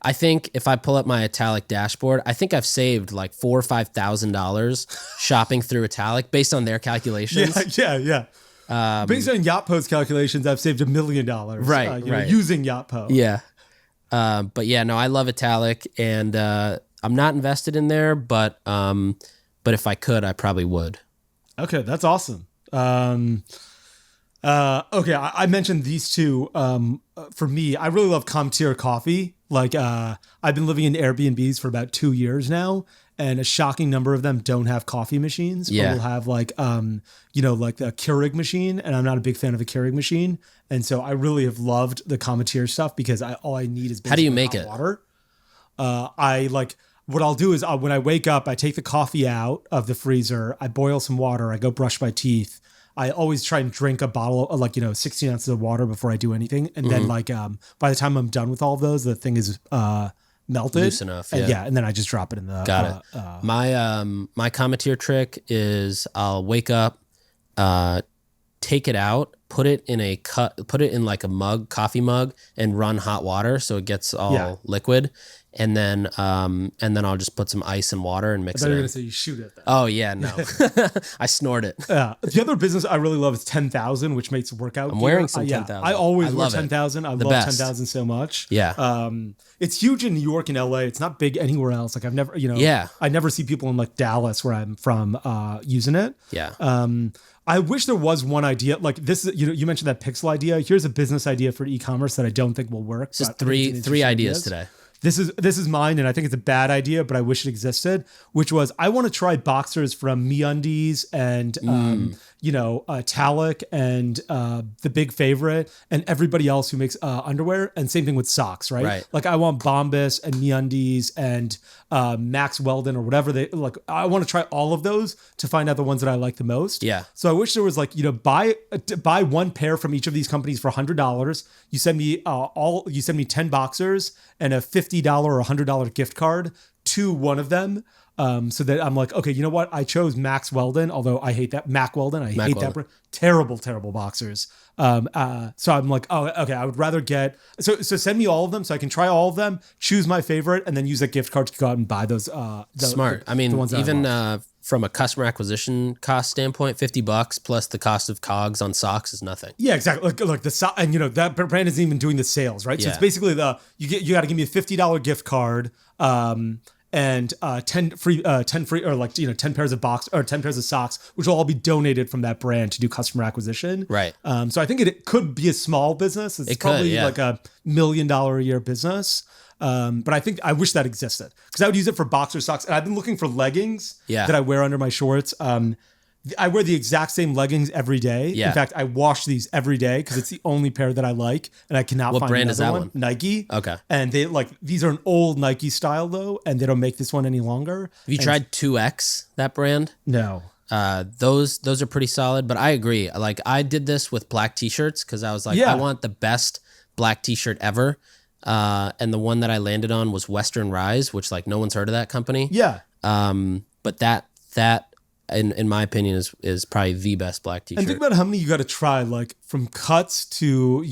I think if I pull up my Italic dashboard, I think I've saved $4,000 or $5,000 shopping through Italic based on their calculations. Yeah. Based on Yotpo's calculations, I've saved $1 million. Right. Using Yotpo. Yeah. But yeah, no, I love Italic, and I'm not invested in there, but if I could, I probably would. Okay, that's awesome. Okay, I mentioned these two. For me, I really love Comtier Coffee. I've been living in Airbnbs for about 2 years now, and a shocking number of them don't have coffee machines. Yeah. Or will have a Keurig machine, and I'm not a big fan of a Keurig machine. And so I really have loved the Comtier stuff because all I need is basically how do you make it? Water. What I'll do is when I wake up, I take the coffee out of the freezer, I boil some water, I go brush my teeth. I always try and drink a bottle of 16 ounces of water before I do anything. And then by the time I'm done with all of those, the thing is melted. Loose enough. And then I just drop it in the... Got it. My Comtier trick is I'll wake up, take it out, put it in a mug, coffee mug, and run hot water so it gets all liquid. And then I'll just put some ice and water and mix it. I thought you were going to say you shoot it. Oh yeah, no, I snort it. The other business I really love is 10,000, which makes workout. I'm wearing some 10,000. I always wear 10,000. I love 10,000 so much. Yeah. It's huge in New York and LA. It's not big anywhere else. I've never, I never see people in Dallas where I'm from using it. Yeah. I wish there was one idea like this. You mentioned that pixel idea. Here's a business idea for e-commerce that I don't think will work. This is three ideas today. This is mine, and I think it's a bad idea, but I wish it existed. Which was, I want to try boxers from MeUndies and Talic and The Big Favorite and everybody else who makes underwear, and same thing with socks, right? I want Bombas and MeUndies and Max Weldon or whatever they like. I want to try all of those to find out the ones that I like the most. Yeah. So I wish there was buy one pair from each of these companies for $100. You send me 10 boxers and a $50 or $100 gift card to one of them. So that I'm okay, you know what? I chose Max Weldon, although I hate that. Mac Weldon, I hate that brand. Terrible boxers. So I'm okay, I would rather get, so send me all of them so I can try all of them, choose my favorite, and then use that gift card to go out and buy those. Smart. The ones even from a customer acquisition cost standpoint, $50 plus the cost of COGS on socks is nothing. Yeah, exactly. Like the and that brand isn't even doing the sales, right? So it's basically you got to give me a $50 gift card, and 10 free or 10 pairs of 10 pairs of socks, which will all be donated from that brand to do customer acquisition. Right. So I think it could be a small business. It's probably like a $1 million a year business. But I wish that existed because I would use it for boxer socks. And I've been looking for leggings that I wear under my shorts. I wear the exact same leggings every day. Yeah. In fact, I wash these every day because it's the only pair that I like, and I cannot find another one. What brand is that one? Nike. Okay. And these are an old Nike style though, and they don't make this one any longer. Have you tried 2X, that brand? No. Those are pretty solid, but I agree. Like I did this with black t-shirts because I was like, I want the best black t-shirt ever. And the one that I landed on was Western Rise, which like no one's heard of that company. Yeah. But that in my opinion is probably the best black t-shirt. And think about how many you got to try, like from cuts to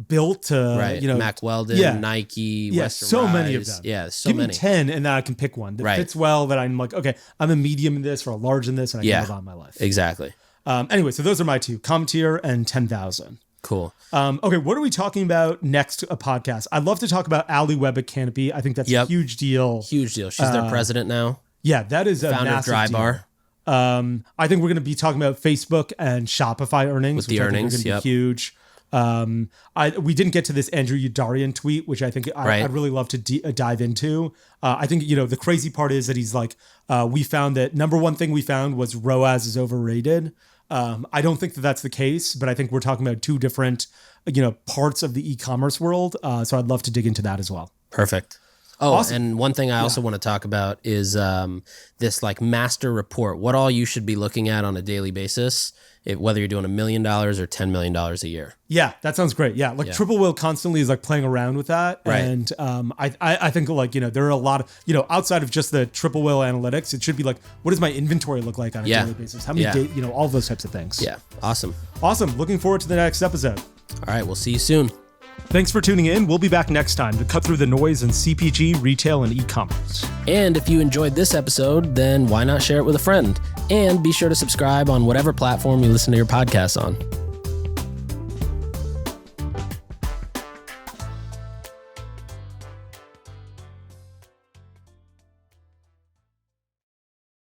built to Mack Weldon, Nike, Western so Rise. Many of them. Yeah, so Give many. Me 10, and then I can pick one that fits well. That I'm like, okay, I'm a medium in this or a large in this, and I can live on my life. Exactly. Anyway, so those are my two: CommTier and 10,000. Cool. Okay, what are we talking about next? A podcast. I'd love to talk about Ali Webb at Canopy. I think that's a huge deal. Huge deal. She's their president now. Yeah, that is a founder massive of Dry deal. Bar. I think we're going to be talking about Facebook and Shopify earnings, with the earnings, are going to be huge. We didn't get to this Andrew Udarian tweet, which I think I'd really love to dive into. I think the crazy part is that he's like, we found that number one thing we found was ROAS is overrated. I don't think that that's the case, but I think we're talking about two different parts of the e-commerce world. So I'd love to dig into that as well. Perfect. Oh, awesome. And one thing I also want to talk about is this like master report, what all you should be looking at on a daily basis, whether you're doing $1 million or $10 million a year. Yeah, that sounds great. Yeah, like Triple Whale constantly is like playing around with that. Right. And I think like, there are a lot of, outside of just the Triple Whale analytics, it should be like, what does my inventory look like on a daily basis? How many days, all those types of things. Yeah, awesome. Awesome. Looking forward to the next episode. All right, we'll see you soon. Thanks for tuning in. We'll be back next time to cut through the noise in CPG, retail, and e-commerce. And if you enjoyed this episode, then why not share it with a friend? And be sure to subscribe on whatever platform you listen to your podcasts on.